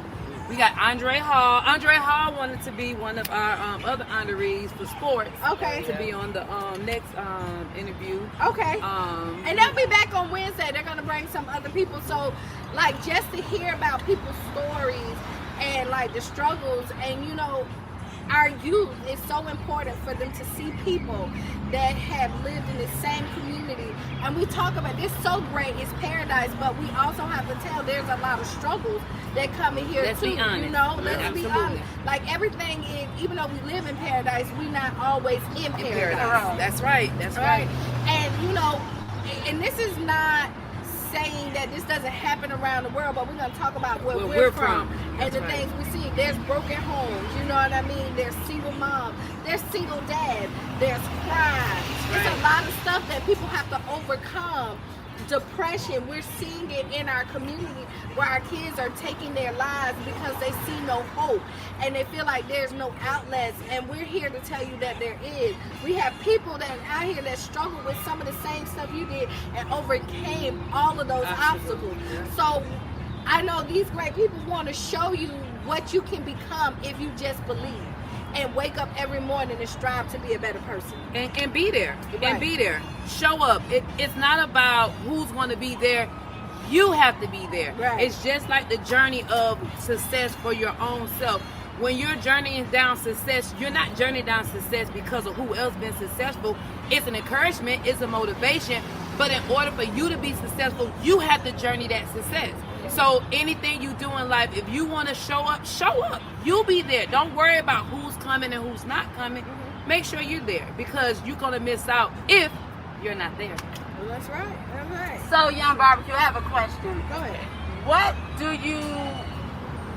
We got Andre Hall. Andre Hall wanted to be one of our other honorees for sports. Okay. To be on the next interview. Okay. And they'll be back on Wednesday. They're gonna bring some other people. So, like, just to hear about people's stories and like the struggles, and you know, our youth is so important for them to see people that have lived in the same community. And we talk about this so great, it's paradise, but we also have to tell there's a lot of struggles that come in here. Let's too. be honest. You know, let's Absolutely. be honest. Like everything is, even though we live in paradise, we're not always in paradise. That's right. That's right. And you know, and this is not saying that this doesn't happen around the world, but we're going to talk about where we're from and the things we see. There's broken homes, you know what I mean? There's single moms, there's single dads, there's crime. There's a lot of stuff that people have to overcome. Depression, we're seeing it in our community where our kids are taking their lives because they see no hope and they feel like there's no outlets, and we're here to tell you that there is. We have people that are out here that struggle with some of the same stuff you did and overcame all of those obstacles. So I know these great people want to show you what you can become if you just believe and wake up every morning and strive to be a better person. And be there. Right. And be there. Show up. It's not about who's going to be there. You have to be there. Right. It's just like the journey of success for your own self. When you're journeying down success, you're not journeying down success because of who else been successful. It's an encouragement. It's a motivation. But in order for you to be successful, you have to journey that success. So anything you do in life, if you want to show up, show up. You'll be there. Don't worry about who's coming and who's not coming. Make sure you're there, because you're going to miss out if you're not there. Well, that's right. That's right. So, Young Barbecue, I have a question. Go ahead. What do you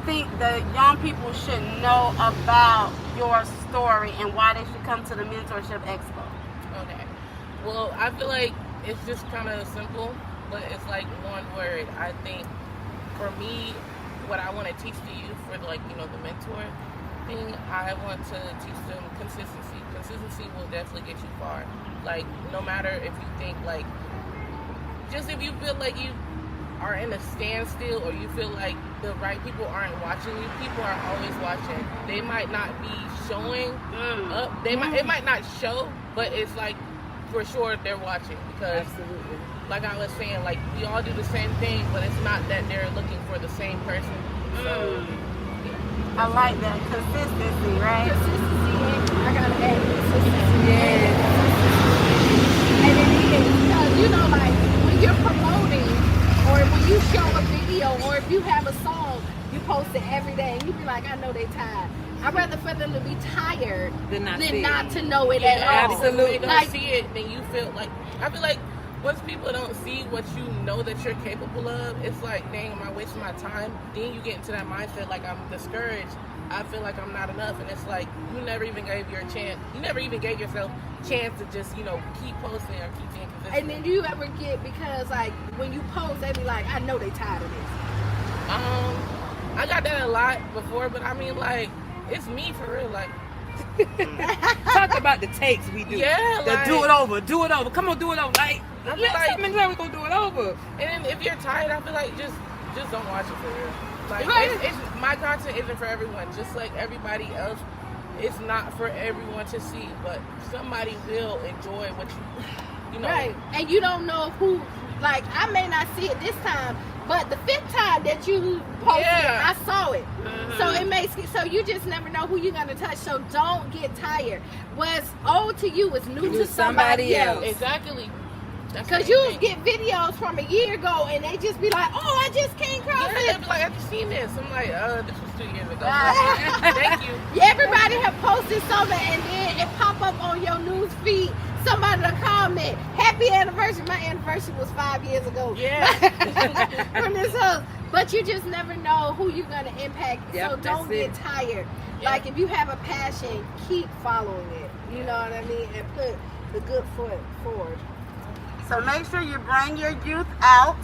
think the young people should know about your story and why they should come to the Mentorship Expo? Okay. Well, I feel like it's just kind of simple, but it's like one word. I think for me, what I want to teach the youth for like, you know, the mentor thing, I want to teach them consistency. Consistency will definitely get you far. Like, no matter if you think like, just if you feel like you are in a standstill or you feel like the right people aren't watching you, people are always watching. They might not be showing up. It might not show, but it's like for sure they're watching because, like I was saying, like we all do the same thing, but it's not that they're looking for the same person. So, I like that consistency, right? Consistency. I gotta add consistency. Yeah. And it is because you know, like when you're promoting, or when you show a video, or if you have a song, you post it every day, and you be like, I know they tired. I'd rather for them to be tired than not to know it at all. Absolutely. When you see it, then you feel like, I feel like once people don't see what you know that you're capable of, it's like, dang, am I wasting my time? Then you get into that mindset like I'm discouraged. I feel like I'm not enough, and it's like you never even gave your chance. You never even gave yourself a chance to just, you know, keep posting or keep being consistent. And then do you ever get, because like when you post, they be like, I know they tired of this. I got that a lot before, but I mean, like, it's me for real. Like, talk about the takes we do. Yeah, like, do it over. Come on, do it over. Like, something like we gonna do it over. And then if you're tired, I feel like just don't watch it for real. Like, it's my content isn't for everyone. Just like everybody else, it's not for everyone to see. But somebody will enjoy what you know. Right, and you don't know who. Like, I may not see it this time, but the 5th time that you posted, I saw it. So it makes it, so you just never know who you're gonna touch. So don't get tired. What's old to you is new to somebody else. Exactly. Because you get videos from a year ago and they just be like, oh, I just came across it. They be like, I just seen this. I'm like, this was 2 years ago. Thank you. Yeah, everybody have posted something and then it pop up on your news feed. Somebody to comment, happy anniversary. My anniversary was 5 years ago. Yeah. From this house. But you just never know who you're going to impact. Yep, so don't get tired. Yeah. Like, if you have a passion, keep following it. You know what I mean? And put the good foot forward. So make sure you bring your youth out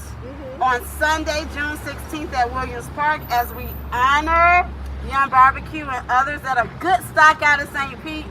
on Sunday, June 16th at Williams Park as we honor Young Barbecue and others that are good stock out of St. Pete,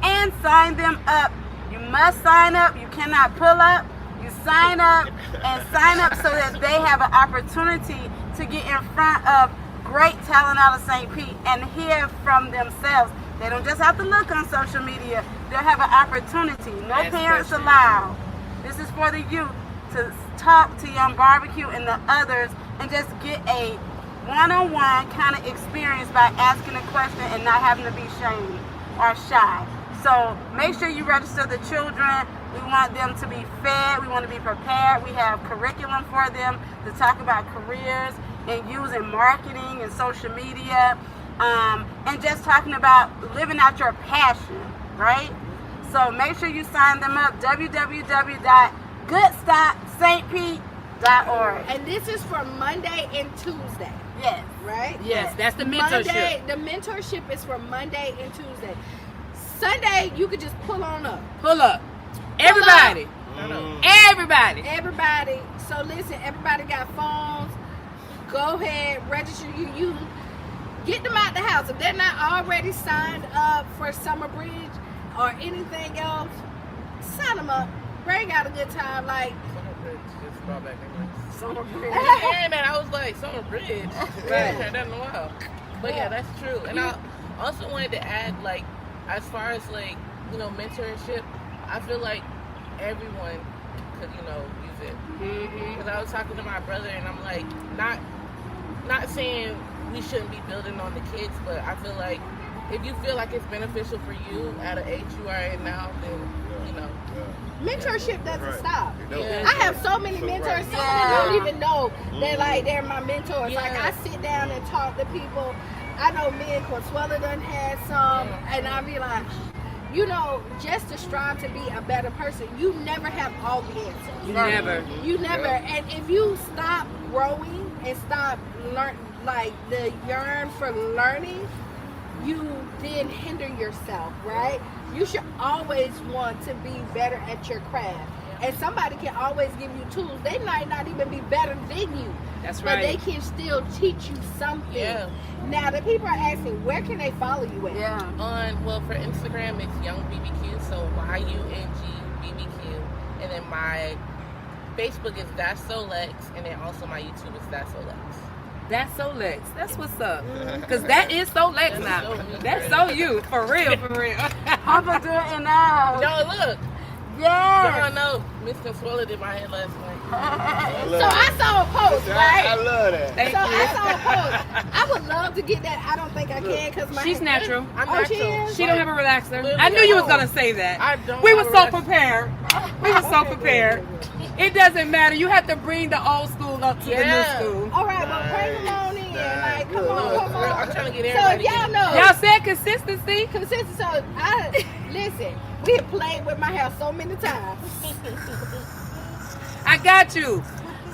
and sign them up. You must sign up. You cannot pull up. You sign up and sign up so that they have an opportunity to get in front of great talent out of St. Pete and hear from themselves. They don't just have to look on social media. They'll have an opportunity. No parents allowed. This is for the youth to talk to Young Barbecue and the others and just get a one-on-one kind of experience by asking a question and not having to be shamed or shy. So make sure you register the children. We want them to be fed. We want to be prepared. We have curriculum for them to talk about careers and using marketing and social media, and just talking about living out your passion, right? So make sure you sign them up, www.goodstockstpete.org. And this is for Monday and Tuesday. Yes. Right? Yes, that's the mentorship. The mentorship is for Monday and Tuesday. Sunday, you could just pull on up. Pull up. Everybody. Everybody. So listen, everybody got phones. Go ahead, register your youth. Get them out the house. If they're not already signed up for Summer Bridge or anything else, sign them up. Bring out a good time. Like, Summer Bridge. Yeah, man, I was like, Summer Bridge. I haven't heard that in a while. But yeah, that's true. And I also wanted to add, like, as far as, like, you know, mentorship, I feel like everyone could, you know, use it. Because I was talking to my brother, and I'm like, not saying we shouldn't be building on the kids, but I feel like if you feel like it's beneficial for you at an age you are at now, then, you know. Mentorship doesn't stop. Yeah. I have so many mentors. Some of them don't even know they're my mentors. Yeah. Like, I sit down and talk to people. I know me and Consuela done had some, and I be like, you know, just to strive to be a better person. You never have all the answers. You never. And if you stop growing and stop like the yearn for learning, you then hinder yourself, right? You should always want to be better at your craft. And somebody can always give you tools. They might not even be better than you. That's right. But they can still teach you something. Yeah. Now, the people are asking, where can they follow you at? Yeah. Well, for Instagram, it's Young BBQ, so YUNGBBQ. And then my Facebook is That's So Lex, and then also my YouTube is That's So Lex. That's so Lex. That's what's up. Because that is so Lex now. That's so you. For real, for real. I'm going to do it now. Y'all look. Yes. Y'all know. Mr. Swirled in my head last night. So I saw a post, right? I love that. Thank so you. I saw a post. I would love to get that. I don't think I can because my She's natural. I'm Oh, natural. she is? She don't have a relaxer. Literally, I knew you was don't. gonna say that. I don't We have were a so relaxer. prepared. We were so prepared. It doesn't matter. You have to bring the old school up to the new school. All right, well, bring them on in. Like, come on. I'm trying to get So everybody. y'all know. Y'all said consistency. Consistent. So listen. We have played with my hair so many times. I got you.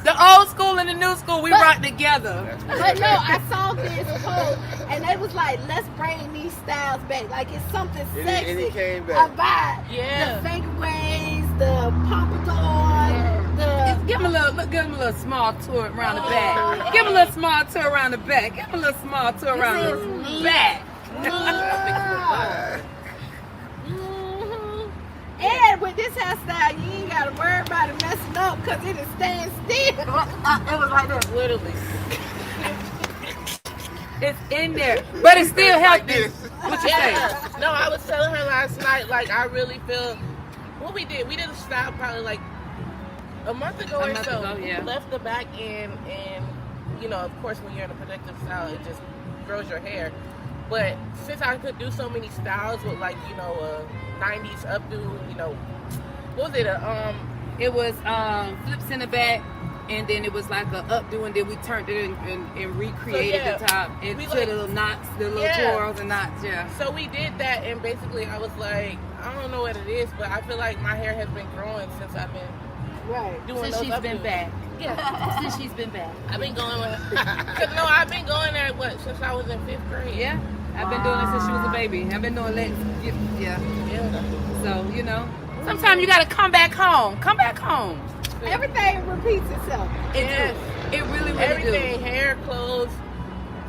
The old school and the new school, we rock together. But no, I saw this post and they was like, let's bring these styles back. Like it's something sexy And it came back. about the finger waves, the pompadour, the Give him a little small tour around the back. Give him a little small tour around the back. Give him a little small tour around the back. And with this hairstyle, you ain't gotta worry about it messing up because it is staying still. It was like this. Literally. It's in there, but it's still healthy. What you say? No, I was telling her last night, like, I really feel, what we did a style probably like a month ago or so. Yeah. We left the back end, and, you know, of course, when you're in a protective style, it just grows your hair. But since I could do so many styles with, like, you know, 90s updo, you know, what was it? It was flips in the back, and then it was like a updo, and then we turned it and recreated the top into the little knots, the little twirls and knots. Yeah. So we did that, and basically I was like, I don't know what it is, but I feel like my hair has been growing since I've been doing Since those she's been updos. back. Yeah. Since she's been back. I've been going with no, I've been going there since I was in 5th grade. Yeah. I've been doing it since she was a baby. I've been doing legs. Yeah. So, you know, sometimes you gotta come back home. Come back home. Everything repeats itself. It really Everything, do. hair, clothes,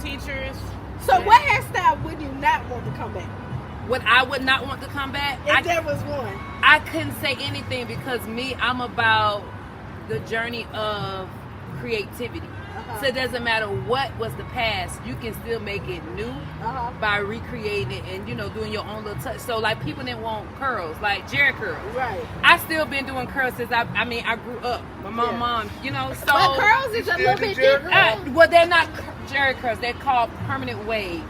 teachers. So what hairstyle would you not want to come back? What I would not want to come back, If there was one. I couldn't say anything because I'm about the journey of creativity. So it doesn't matter what was the past, you can still make it new by recreating it and, you know, doing your own little touch. So like people didn't want curls, like Jerry curls. Right. I still been doing curls since I grew up. My mom, you know, so. But curls is a little bit different. Well, they're not Jerry curls. They're called permanent waves.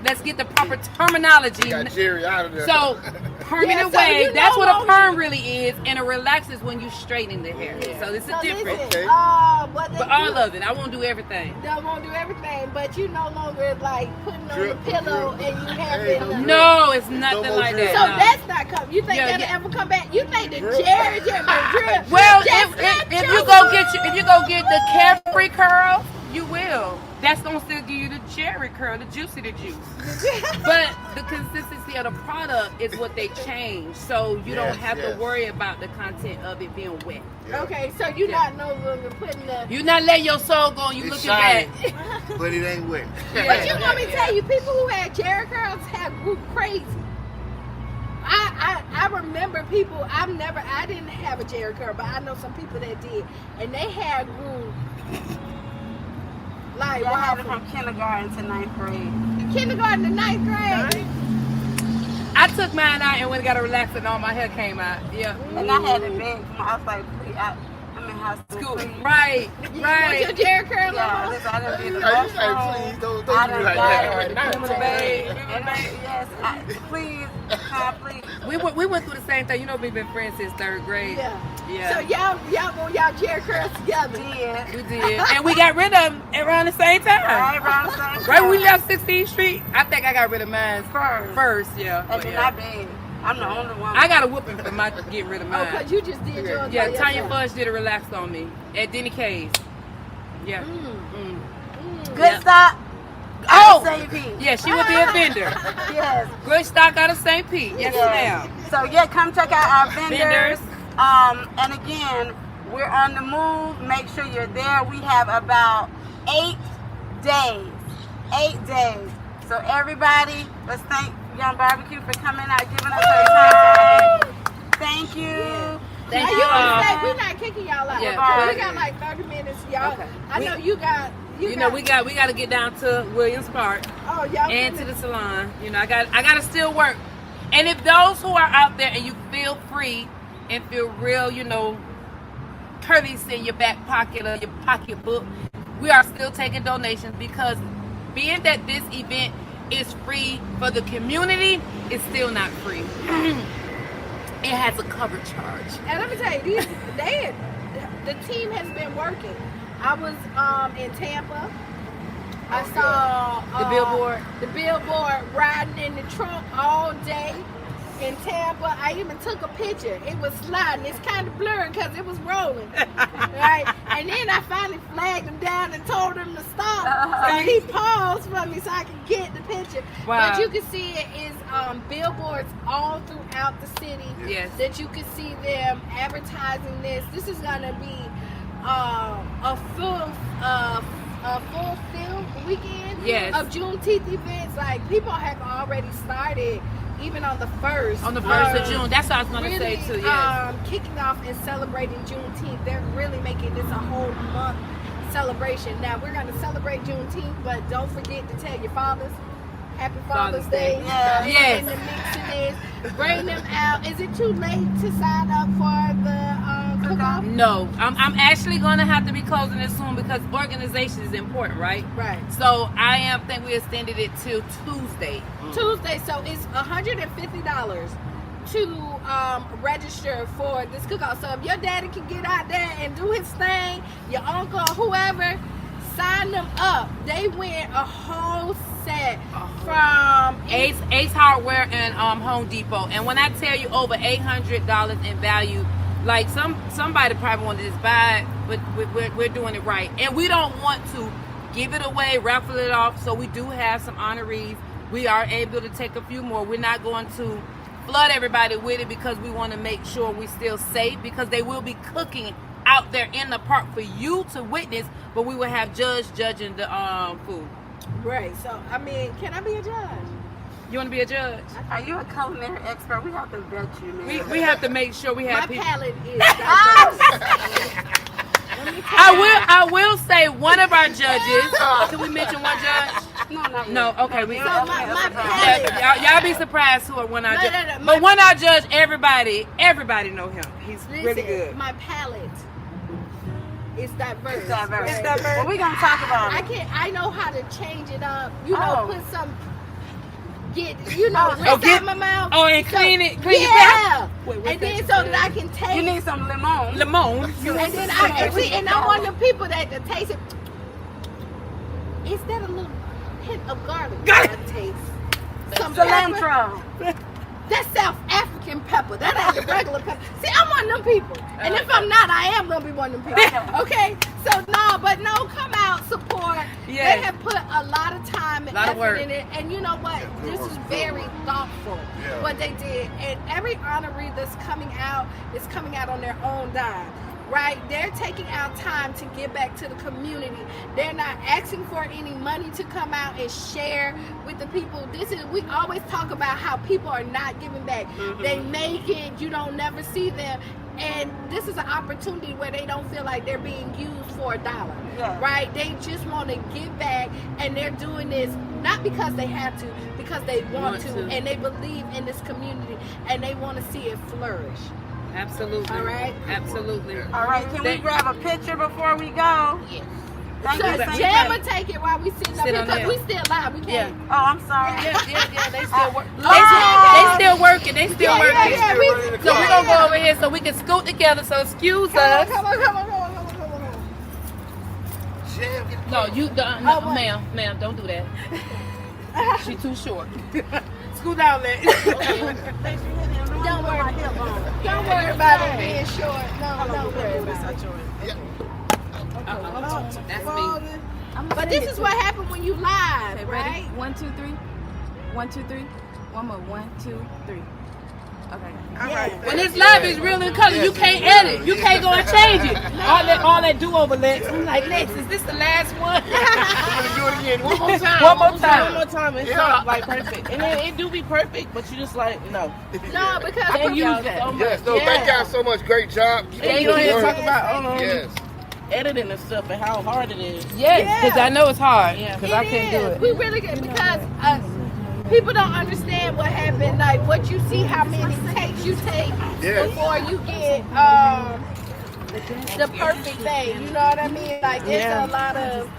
Let's get the proper terminology. Got Jerry out of there. So, permanent so wave, you that's no what a longer- perm really is, and a relax is when you straighten the hair. So, it's a difference. Listen, what they But all of it, I won't do everything. They won't do everything, but you no longer like putting on the pillow and you have it. No, it's nothing more like drip. that. So no. that's not coming. You think Yeah, that'll yeah. ever come back? You think the Jerry drip? Well, Just if not you your go get the carefree curl, you will. That's gonna still give you the cherry curl, the juicy the juice. But the consistency of the product is what they change, so you don't have to worry about the content of it being wet. Okay, so you're not no longer putting the. You not letting your soul go. You It's looking shiny, back. but it ain't wet. But you want me to tell you, people who had Jerry curls have grew crazy. I remember people. I didn't have a Jerry curl, but I know some people that did, and they had grew. Like I had it from kindergarten to 9th grade. Kindergarten to 9th grade. I took mine out and went and got a relaxer and all my hair came out. Yeah. And I had it big. I was like, please, I'm in high school. Please. Right. Was your Jerry curl Yeah, on? listen, I done been to Are you the saying, bathroom. please, don't I do done me like got that. it. Remember the babe? Yes, please, please. We went through the same thing. You know, we've been friends since 3rd grade. Yeah. Yeah. So y'all want y'all Jerry curls together. Yeah. We did. And we got rid of them around the same time. Right around the same Right when we time. left 16th Street, I think I got rid of mine first, yeah. And But then yeah. I big. I'm the only one. I got a whooping for my getting rid of Oh, mine. because you just did yours. Yeah, by Tanya yourself. Fudge did a relax on me at Denny K's. Yeah. Good stop. out of St. Pete. Yeah, she will be a vendor. Yes. Good stock out of St. Pete. Yes, ma'am. So yeah, come check out our vendors. Vendors. And again, we're on the move. Make sure you're there. We have about 8 days. 8 days. So everybody, let's thank Young Barbecue for coming out, giving us her time. Thank you. Thank you you. we're not kicking y'all out. Yeah. We got like 30 minutes, y'all. Okay. I know you got. You know, we got to get down to Williams Park y'all and to the salon. You know, I got to still work. And if those who are out there and you feel free and feel real, you know, courteous in your back pocket or your pocketbook, we are still taking donations because being that this event is free for the community, it's still not free. It has a cover charge. And let me tell you, the team has been working. I was in Tampa. I saw the billboard riding in the trunk all day in Tampa. I even took a picture. It was sliding. It's kind of blurry because it was rolling. Right? And then I finally flagged him down and told him to stop. So he paused for me so I could get the picture. Wow. But you can see it is billboards all throughout the city. Yes. That you can see them advertising this. This is going to be a full film weekend of Juneteenth events. Like people have already started, even on the 1st. On the 1st of June. That's what I was going to really, say too. Yes. Kicking off and celebrating Juneteenth. They're really making this a whole month celebration. Now we're going to celebrate Juneteenth, but don't forget to tell your fathers. Happy Father's Day. Yes. In the mix of this. Bring them out. Is it too late to sign up for the cook-off? No. I'm actually going to have to be closing it soon because organization is important, right? Right. So I think we extended it till Tuesday. Tuesday. So it's $150 to register for this cook-off. So if your daddy can get out there and do his thing, your uncle, whoever, sign them up. They win a whole set from Ace Hardware and Home Depot. And when I tell you over $800 in value, like somebody probably wanted to just buy it, but we're doing it right. And we don't want to give it away, raffle it off. So we do have some honorees. We are able to take a few more. We're not going to flood everybody with it because we want to make sure we're still safe because they will be cooking out there in the park for you to witness, but we will have judging the food. Right. So I mean, can I be a judge? You want to be a judge? Are you a culinary expert? We have to vet you, man. We have to make sure we have My people. palate is diverse. I will say one of our judges. Can we mention one judge? No, not yet. No. Okay. We. So my palate. Y'all be surprised who are one of our judge. No, but one of our judge, everybody know him. He's really good. My palate is diverse. It's diverse. Right? Well, we're gonna talk about it. I know how to change it up. You Oh. know, put some. Rinse out my mouth. Oh, and clean your yeah. palate. And then so that I can taste. You need some lemon. Lemon. And then I'm one of the people that taste it. Is that a little hint of garlic? Got it. Taste. Some Cilantro. pepper. That's South African pepper. That ain't the regular pepper. See, I'm one of them people. And if I'm not, I am going to be one of them people. Okay? So, come out, support. Yes. They have put a lot of time and effort in it. And you know what? This is very thoughtful, what they did. And every honoree that's coming out is coming out on their own dime. Right? They're taking out time to give back to the community. They're not asking for any money to come out and share with the people. We always talk about how people are not giving back. Mm-hmm. They make it, you don't never see them. And this is an opportunity where they don't feel like they're being used for $1. Yeah. Right? They just want to give back, and they're doing this not because they have to, because they want to, and they believe in this community, and they want to see it flourish. Absolutely. All right. Absolutely. All right. Can we grab a picture before we go? Yes. Thank So you. Jam will take it while we sitting up here because we still live. We can't. Oh, I'm sorry. Yeah. They still work. They still working. They still working. So we're gonna go over here so we can scoot together. So excuse us. Come on. No, ma'am, don't do that. She's too short. Scoot down there. Don't worry about it being short. No, don't worry about it. That's me. But this is what happened when you live, Okay, right? ready? 1, 2, 3. 1, 2, 3. One more. 1, 2, 3. Okay. When it's live, it's real in color. You can't edit. You can't go and change it. All that do-over, Lex. I'm like, Lex, is this the last one? I'm gonna do it again. One more time. One more One time. more time. It's not like perfect. And then it do be perfect, but you just like, no. No, because I can use that. Yes, no, thank y'all so much. Great job. And you don't have to talk about Yes. editing and stuff and how hard it is. Yes, because I know it's hard. Yeah. Because I can't do it. We really get because people don't understand what happened. Like what you see, how many takes you take before you get the perfect thing. You know what I mean? Like it's a lot of.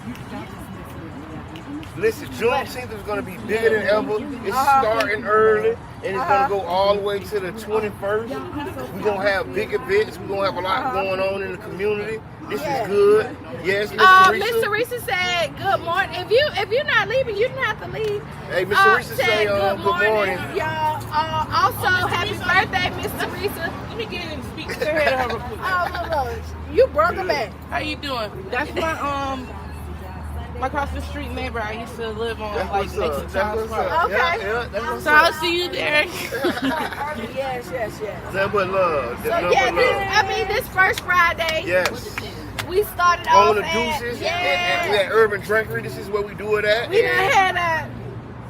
Listen, Juneteenth is going to be bigger than ever. It's starting early, and it's going to go all the way to the 21st. We're going to have big events. We're going to have a lot going on in the community. This is good. Yes, Miss Teresa said good morning. If you're not leaving, you don't have to leave. Hey, Miss Teresa say good morning. Y'all. Also, happy birthday, Miss Teresa. Let me get in and speak to her real quick. Oh, look. You broke her back. How you doing? That's my across the street neighbor I used to live on, That's like what's next up. to That's Charles what's Park. up. Okay. Yeah, that's what's So up. I'll see you there. Yes. Nothing but love. So Nothing yeah, but love. this first Friday, Yes. we started On off the at Deuces at Urban Drinkery. This is where we do it at. We done And had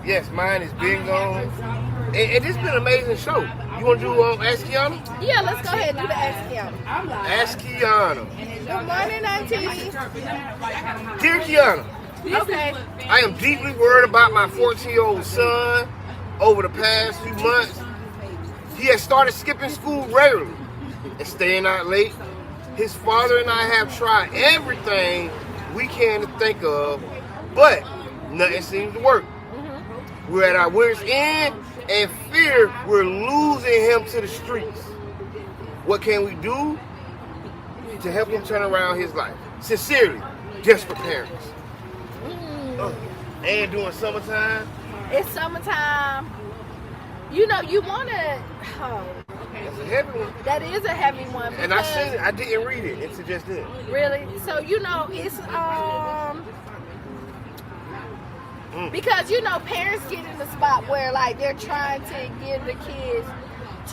yes, mine is bingo. And it's been an amazing show. You want to do Ask Kiana? let's go ahead and do the Ask Kiana. Ask Kiana. Good morning, Auntie. Dear Kiana, Okay. I am deeply worried about my 14-year-old son. Over the past few months, he has started skipping school regularly and staying out late. His father and I have tried everything we can to think of, but nothing seems to work. We're at our wits' end and fear we're losing him to the streets. What can we do to help him turn around his life? Sincerely, desperate parents. And during summertime. It's summertime. You know, you want to. That's a heavy one. That is a heavy one. And I seen it. I didn't read it. It's just it. Really? So you know, it's because you know, parents get in the spot where like they're trying to give the kids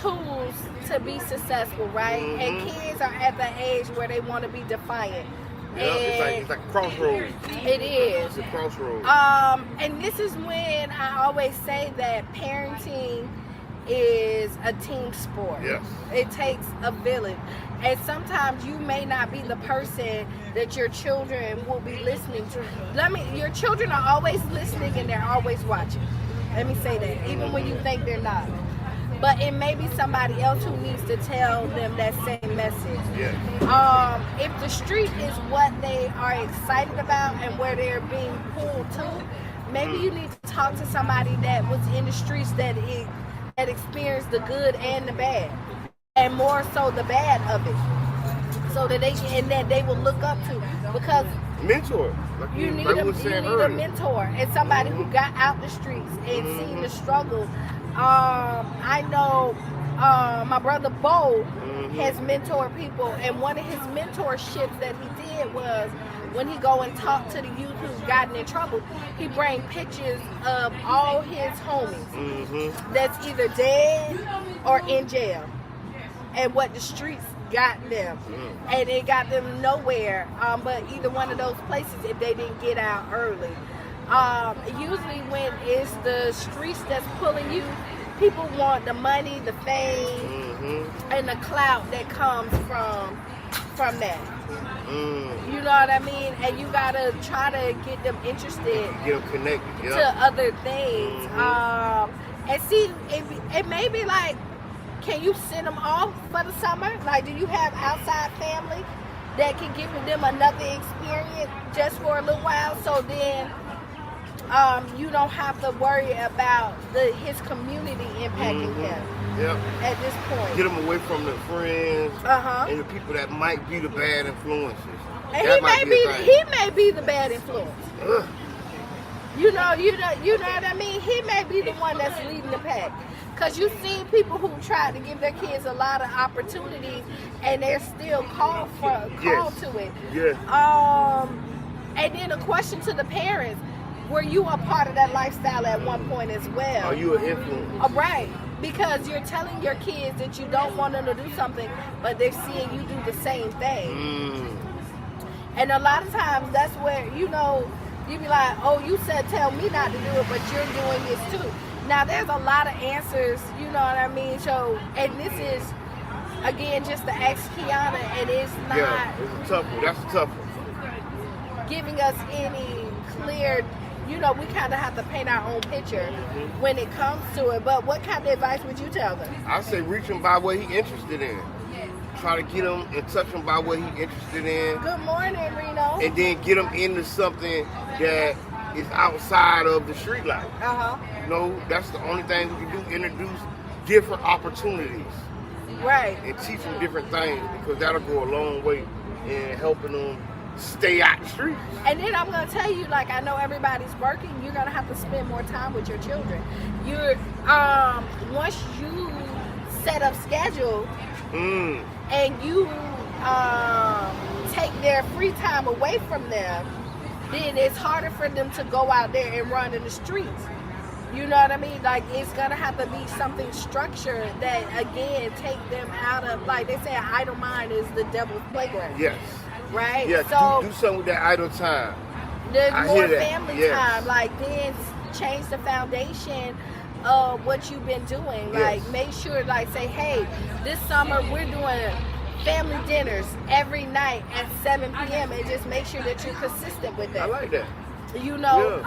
tools to be successful, right? And kids are at the age where they want to be defiant. Yeah, it's like a crossroads. It is. It's a crossroads. And this is when I always say that parenting is a team sport. Yes. It takes a village. And sometimes you may not be the person that your children will be listening to. Your children are always listening and they're always watching. Let me say that, even when you think they're not. But it may be somebody else who needs to tell them that same message. Yeah. If the street is what they are excited about and where they're being pulled to, maybe you need to talk to somebody that was in the streets that experienced the good and the bad, and more so the bad of it, so that they will look up to. Because mentor. Like you need a a mentor and somebody who got out the streets and seen the struggle. I know my brother Bo has mentored people, and one of his mentorships that he did was when he go and talk to the youth who's gotten in trouble, he bring pictures of all his homies that's either dead or in jail, and what the streets got them, and it got them nowhere but either one of those places if they didn't get out early. Usually when it's the streets that's pulling you, people want the money, the fame, and the clout that comes from that. You know what I mean? And you gotta try to get them interested, get them connected to other things. And see, it may be like, can you send them off for the summer? Like, do you have outside family that can give them another experience just for a little while, so then you don't have to worry about his community impacting him. Yep. At this point, get him away from the friends and the people that might be the bad influences. And he may be the bad influence. You know what I mean? He may be the one that's leading the pack. Because you see people who try to give their kids a lot of opportunities and they're still called to it. Yeah. And then a question to the parents: were you a part of that lifestyle at one point as well? Are you an influence? Right. Because you're telling your kids that you don't want them to do something, but they're seeing you do the same thing. And a lot of times that's where, you know, you be like, oh, you said tell me not to do it, but you're doing this too. Now, there's a lot of answers, you know what I mean? So, and this is, again, just the ask Kiana, and it's not... Yeah, it's a tough one. That's a tough one. ...giving us any clear... You know, we kind of have to paint our own picture when it comes to it. But what kind of advice would you tell them? I say reach him by what he interested in. Try to get him and touch him by what he interested in. Good morning, Reno. And then get him into something that is outside of the street life. You know, that's the only thing we can do. Introduce different opportunities. Right. And teach them different things, because that'll go a long way in helping them stay out the streets. And then I'm going to tell you, like, I know everybody's working. You're going to have to spend more time with your children. You're, once you set up schedule and you take their free time away from them, then it's harder for them to go out there and run in the streets. You know what I mean? Like, it's going to have to be something structured that, again, take them out of, like they say, an idle mind is the devil's playground. Yes. Right? Yeah, so do something with that idle time. There's more hear that. family Yes. time. Like, then change the foundation of what you've been doing. Like, Yes. make sure, like, say, hey, this summer we're doing family dinners every night at 7 p.m. and just make sure that you're consistent with it. I like that. You know,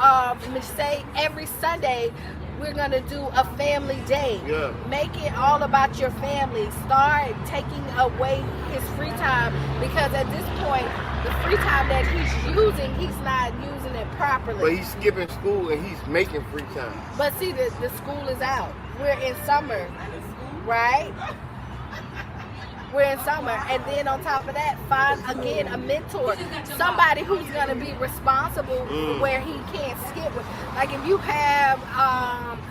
say every Sunday we're going to do a family day. Yeah. Make it all about your family. Start taking away his free time, because at this point, the free time that he's using, he's not using it properly. But he's skipping school and he's making free time. But see, the school is out. We're in summer, right? We're in summer. And then on top of that, find, again, a mentor. Somebody who's going to be responsible for where he can't skip. Like, if you have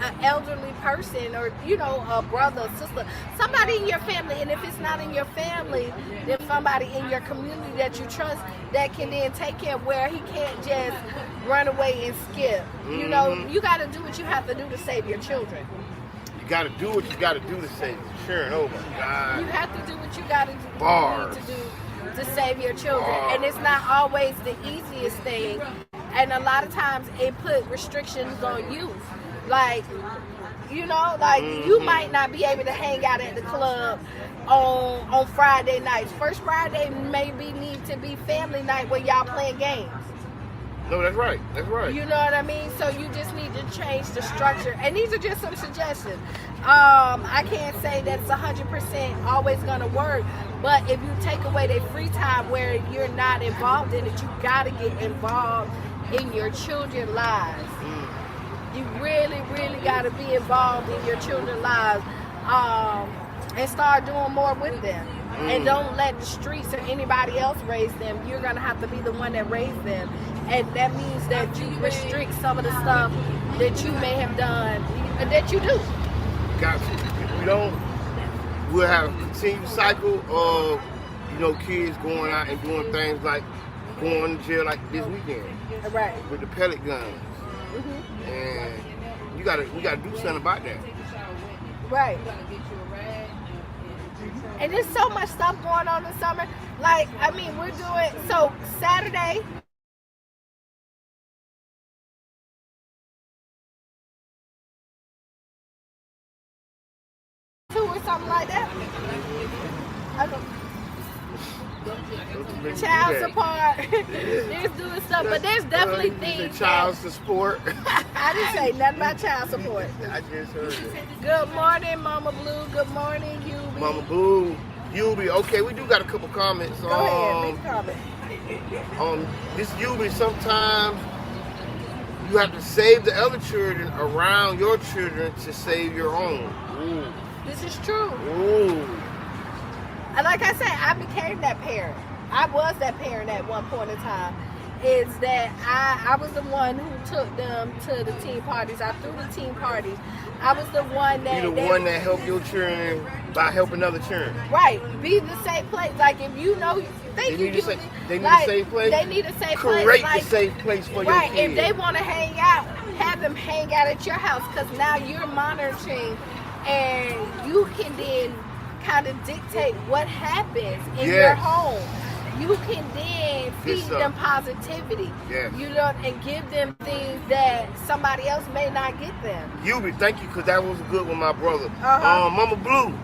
an elderly person, or, you know, a brother, sister, somebody in your family, and if it's not in your family, then somebody in your community that you trust that can then take care of where he can't just run away and skip. You know, you got to do what you have to do to save your children. You got to do what you got to do to save it. Sure, oh my God. You have to do what you got to do to save your children. Bars. And it's not always the easiest thing. And a lot of times it put restrictions on you. Like, you know, like you might not be able to hang out at the club on Friday nights. First Friday maybe need to be family night where y'all playing games. No, that's right. That's right. You know what I mean? So you just need to change the structure. And these are just some suggestions. I can't say that it's 100% always going to work. But if you take away their free time where you're not involved in it, you got to get involved in your children's lives. You really, really got to be involved in your children's lives and start doing more with them. And don't let the streets or anybody else raise them. You're going to have to be the one that raised them. And that means that you restrict some of the stuff that you may have done and that you do. Got you. If we don't, we'll have a continued cycle of, you know, kids going out and doing things like going to jail like this weekend. Right. With the pellet guns. And we gotta do something about that. Right. And there's so much stuff going on this summer. Like, I mean, we're doing, so Saturday, or something like that. Child support. There's doing stuff, but there's definitely things. Child support. I didn't say nothing about child support. I just heard it. Good morning, Mama Blue. Good morning, Yubi. Mama Blue, Yubi. Okay, we do got a couple comments. Go ahead, make a comment. This Yubi, sometimes you have to save the other children around your children to save your own. Ooh. This is true. Ooh. And like I said, I became that parent. I was that parent at one point in time. Is that I was the one who took them to the teen parties. I threw the teen parties. I was the one that... You're the one that helped your children by helping other children. Right. Be the same place. Like, if you know... Thank you. They need a safe place. They need a safe place. Create the safe place for your right. kids. If they want to hang out, have them hang out at your house, because now you're monitoring, and you can then kind of dictate what happens in your home. You can then feed them positivity. Yes. You know, and give them things that somebody else may not get them. Thank you, because that was good with my brother. Mama Blue.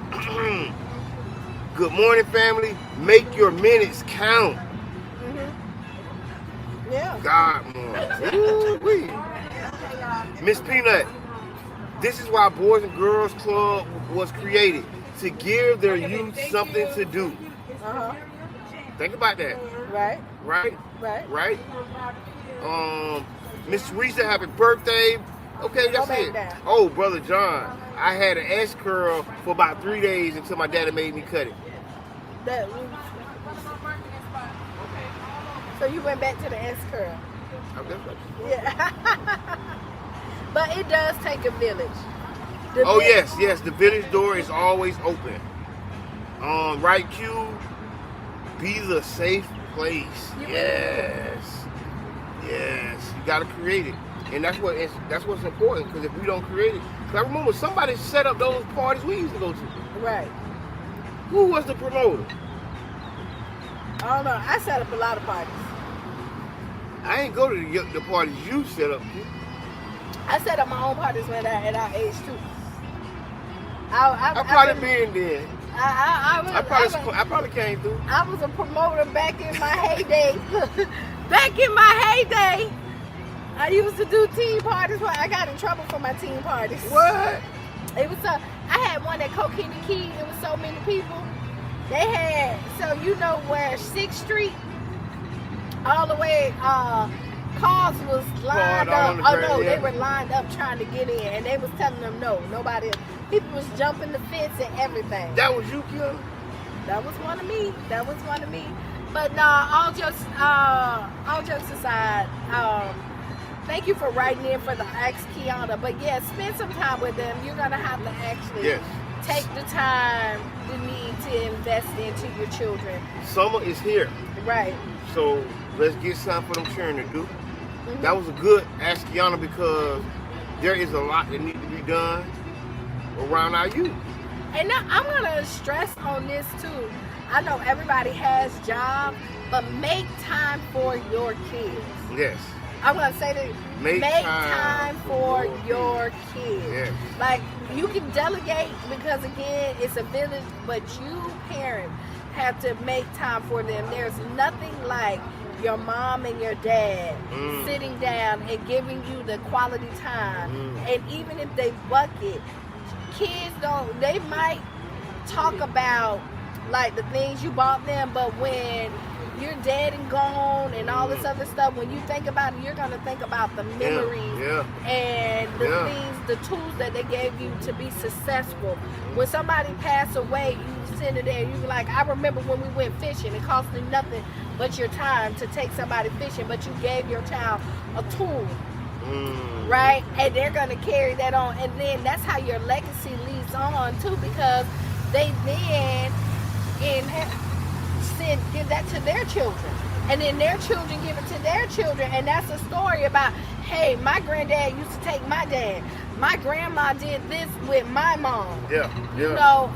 Good morning, family. Make your minutes count. Yeah. God, man. Ooh-wee. Miss Peanut, this is why Boys and Girls Club was created, to give their youth something to do. Think about that. Right. Miss Teresa, happy birthday. Okay, that's it. Down. Oh, Brother John, I had an S curl for about 3 days until my daddy made me cut it. So you went back to the S curl. Yeah. But it does take a village. Yes. The village door is always open. Right, Q? Be the safe place. Yes. You gotta create it, and that's what's important. Because if we don't create it, I remember somebody set up those parties we used to go to. Right. Who was the promoter? I don't know. I set up a lot of parties. I ain't go to the parties you set up. I set up my own parties at our age too. I probably been there. I probably came through. I was a promoter back in my heyday. Back in my heyday, I used to do teen parties. I got in trouble for my teen parties. What? It was I had one at Coquina Key. It was so many people. They had, so you know where 6th Street, all the way, cars was lined up. Oh no, they were lined up trying to get in, and they was telling them no, nobody. People was jumping the fence and everything. That was you, Kim? That was one of me. But all jokes aside, thank you for writing in for the Ask Kiana. But yeah, spend some time with them. You're gonna have to actually take the time, the need to invest into your children. Summer is here. Right. So let's get something for them children to do. That was a good Ask Kiana, because there is a lot that needs to be done around our youth. And now I'm gonna stress on this too. I know everybody has jobs, but make time for your kids. Yes. I'm gonna say that. Make time for your kids. Yes. Like, you can delegate, because again, it's a village, but you parents have to make time for them. There's nothing like your mom and your dad sitting down and giving you the quality time. And even if they bucket, kids they might talk about like the things you bought them, but when you're dead and gone and all this other stuff, when you think about it, you're going to think about the memories and the things, the tools that they gave you to be successful. When somebody passed away, you sit there, you be like, I remember when we went fishing, it cost me nothing but your time to take somebody fishing, but you gave your child a tool. Right? And they're going to carry that on, and then that's how your legacy leads on too, because they then give that to their children, and then their children give it to their children, and that's a story about, hey, my granddad used to take my dad, my grandma did this with my mom. You know,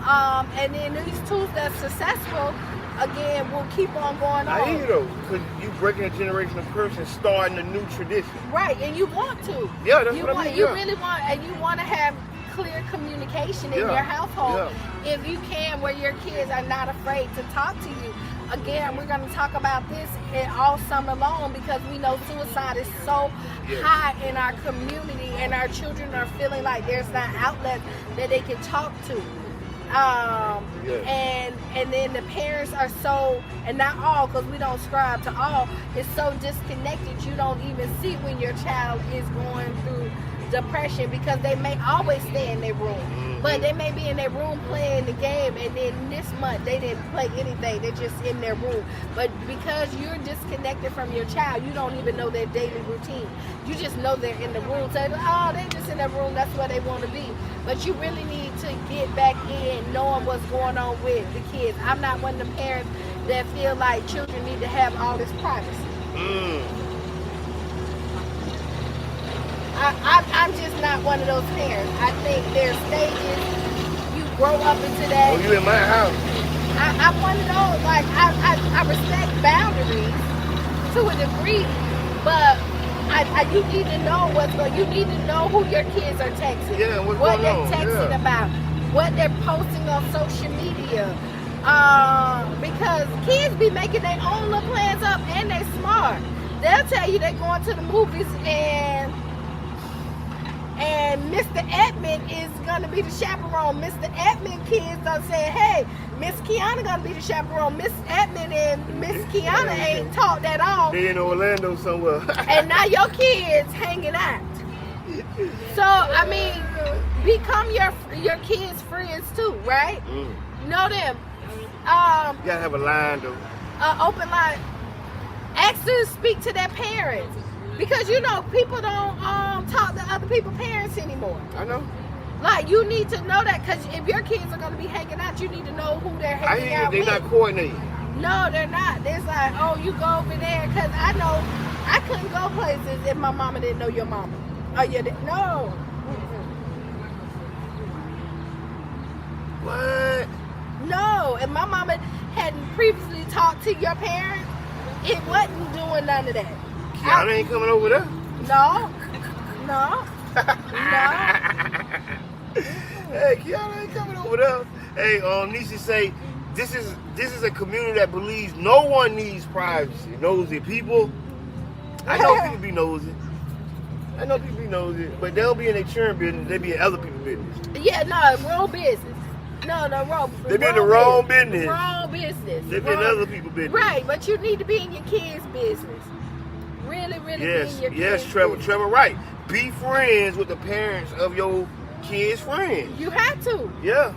and then these tools that's successful, again, will keep on going on. I hear you though, because you breaking a generational curse and starting a new tradition. Right, and you want to. Yeah, that's what I mean. You really want, and you want to have clear communication in your household, if you can, where your kids are not afraid to talk to you. Again, we're going to talk about this all summer long, because we know suicide is so high in our community, and our children are feeling like there's not outlets that they can talk to. And then the parents are so, and not all, because we don't ascribe to all, it's so disconnected you don't even see when your child is going through depression, because they may always stay in their room, but they may be in their room playing the game, and then this month they didn't play anything, they're just in their room. But because you're disconnected from your child, you don't even know their daily routine. You just know they're in the room, so they're just in their room, that's where they want to be. But you really need to get back in knowing what's going on with the kids. I'm not one of the parents that feel like children need to have all this privacy. I'm just not one of those parents. I think there's stages you grow up into that. Oh, you in my house? I'm one of those. Like I respect boundaries to a degree, but you need to know what's going. You need to know who your kids are texting. Yeah, what's what going they're on. texting Yeah. about, what they're posting on social media. Because kids be making their own little plans up, and they smart. They'll tell you they're going to the movies and Mr. Edmund is gonna be the chaperone. Mr. Edmund kids are saying, hey, Miss Kiana gonna be the chaperone. Miss Edmund and Miss Kiana ain't talked at all. They in Orlando somewhere. And now your kids hanging out. So I mean, become your kids' friends too, right? Know them. You gotta have a line though. Open line. Ask them to speak to their parents. Because you know, people don't talk to other people's parents anymore. I know. Like, you need to know that, because if your kids are going to be hanging out, you need to know who they're hanging out They're with. not coordinating. No, they're not. It's like, oh, you go over there, because I know I couldn't go places if my mama didn't know your mama. Oh, you didn't? No. What? No, if my mama hadn't previously talked to your parents, it wasn't doing none of that. Kiana ain't coming over there. No. Hey, Kiana ain't coming over there. Hey, Nisha say, this is a community that believes no one needs privacy. Nosy people. I know people be nosy. But they don't be in their children business. They be in other people's business. Yeah, no, wrong business. No, wrong. They be in the wrong business. Wrong business. They be in other people's business. Right, but you need to be in your kids' business. Really be in your kids' Yes, business. Trevor, right. Be friends with the parents of your kids' friends. You have to. Yeah.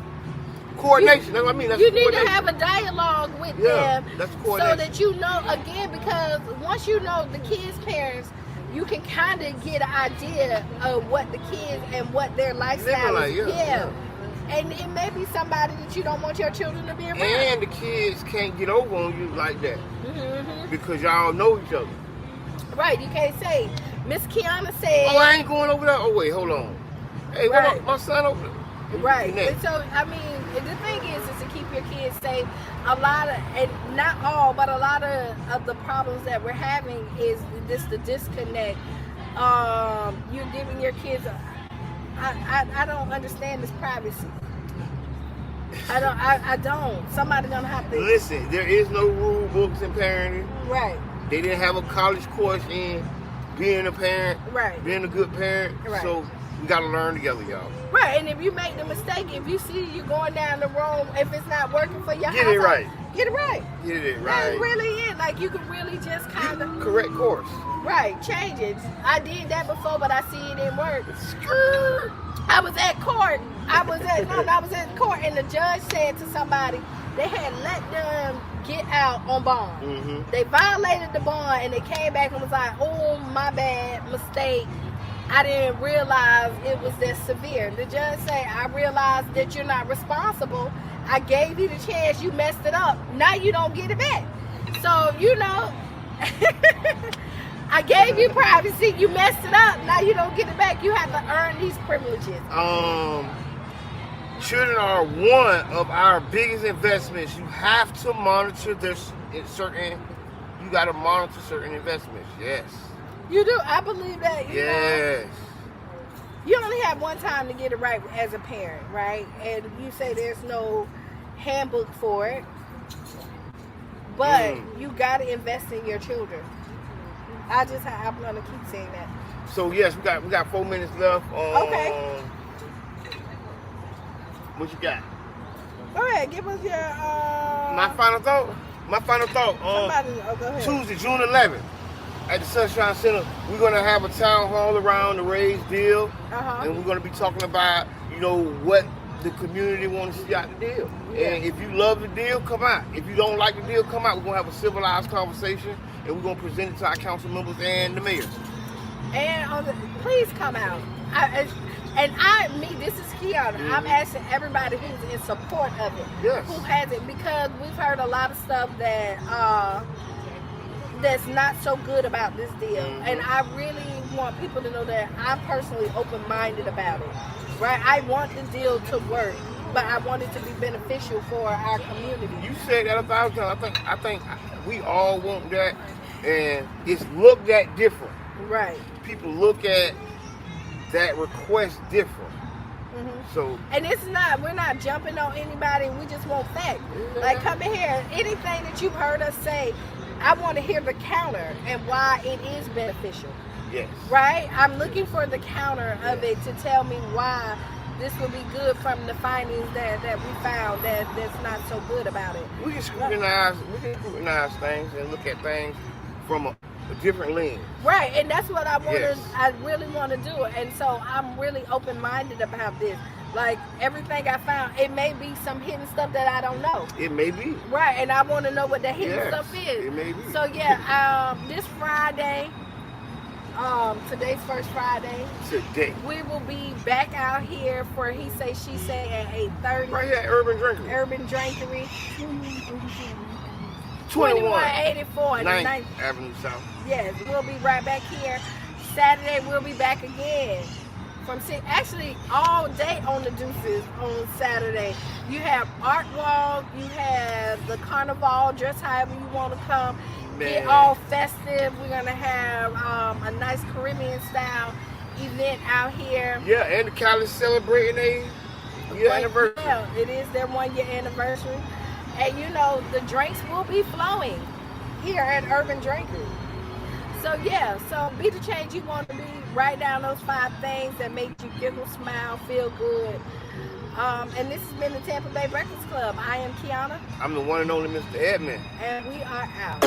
Coordination. That's what I mean. That's You need to coordination. have a dialogue with Yeah, them that's so coordination. that you know, again, because once you know the kids' parents, you can kind of get an idea of what the kids and what their lifestyle Living is. like, yeah. And it may be somebody that you don't want your children to be around. And the kids can't get over on you like that Mm-hmm. because y'all know each other. Right, you can't say, Miss Kiana said. Oh, I ain't going over there. Oh, wait, hold on. Hey, what Right. up? My son over there. Right. Next. And so, I mean, the thing is to keep your kids safe. A lot of, and not all, but a lot of the problems that we're having is the disconnect. You're giving your kids, I don't understand this privacy. I don't. Somebody's gonna have to. Listen, there is no rule books in parenting. Right. They didn't have a college course in being a parent, Right. being a good parent. Right. So we got to learn together, y'all. Right, and if you make the mistake, if you see you going down the wrong, if it's not working for your Get household, it right. Get it right. Get it right. That's really it. Like, you can really just kind of Correct course. right change it. I did that before, but I see it didn't work. I was at court. I was at court, and the judge said to somebody they had let them get out on bond. Mm-hmm. They violated the bond, and they came back and was like, "Oh, my bad, mistake. I didn't realize it was that severe." The judge said, "I realized that you're not responsible. I gave you the chance. You messed it up. Now you don't get it back. So, you know, I gave you privacy. You messed it up. Now you don't get it back. You have to earn these privileges." Children are one of our biggest investments. You have to monitor you got to monitor certain investments. Yes. You do. I believe that. You know, Yes. you only have one time to get it right as a parent, right? And you say there's no handbook for it, but you got to invest in your children. I'm gonna keep saying that. So yes, we got 4 minutes left. Okay. What you got? Go ahead, give us your. My final thought. Somebody, go ahead. Tuesday, June 11th, at the Sunshine Center, we're gonna have a town hall around the raised deal, and we're gonna be talking about, what the community wants to see out the deal. Yeah. And if you love the deal, come out. If you don't like the deal, come out. We're gonna have a civilized conversation, and we're gonna present it to our council members and the mayor. And please come out. And this is Kiana. I'm asking everybody who's in support of it, who has it, because we've heard a lot of stuff that that's not so good about this deal. And I really want people to know that I'm personally open-minded about it. Right? I want the deal to work, but I want it to be beneficial for our community. You said that 1,000 times. I think we all want that, and it's looked at different. Right. People look at that request different. So, and we're not jumping on anybody. We just want facts. Like, come in here. Anything that you've heard us say, I want to hear the counter and why it is beneficial. Yes. Right? I'm looking for the counter of it to tell me why this would be good from the findings that we found that's not so good about it. We can scrutinize things and look at things from a different lens. Right, and that's what I want to. Yes. I really want to do it, and so I'm really open-minded about this. Like, everything I found, it may be some hidden stuff that I don't know. It may be. Right, and I want to know what the hidden stuff is. It may be. So yeah, this Friday, today's first Friday. Today. We will be back out here for He Say She Say at 8:30. Right here at Urban Drinkery. Urban Drinkery. 2184 9th Avenue South. Yes, we'll be right back here. Saturday we'll be back again. Actually all day on the Deuces on Saturday. You have art walk, you have the carnival, dress however you want to come. Get all festive. We're gonna have a nice Caribbean style event out here. Yeah, and the college celebrating their year anniversary. Yeah, it is their 1 year anniversary. And you know, the drinks will be flowing here at Urban Drinkery. So yeah, so be the change you want to be. Write down those 5 things that make you giggle, smile, feel good. And this has been the Tampa Bay Breakfast Club. I am Kiana. I'm the one and only Mr. Edmund. And we are out.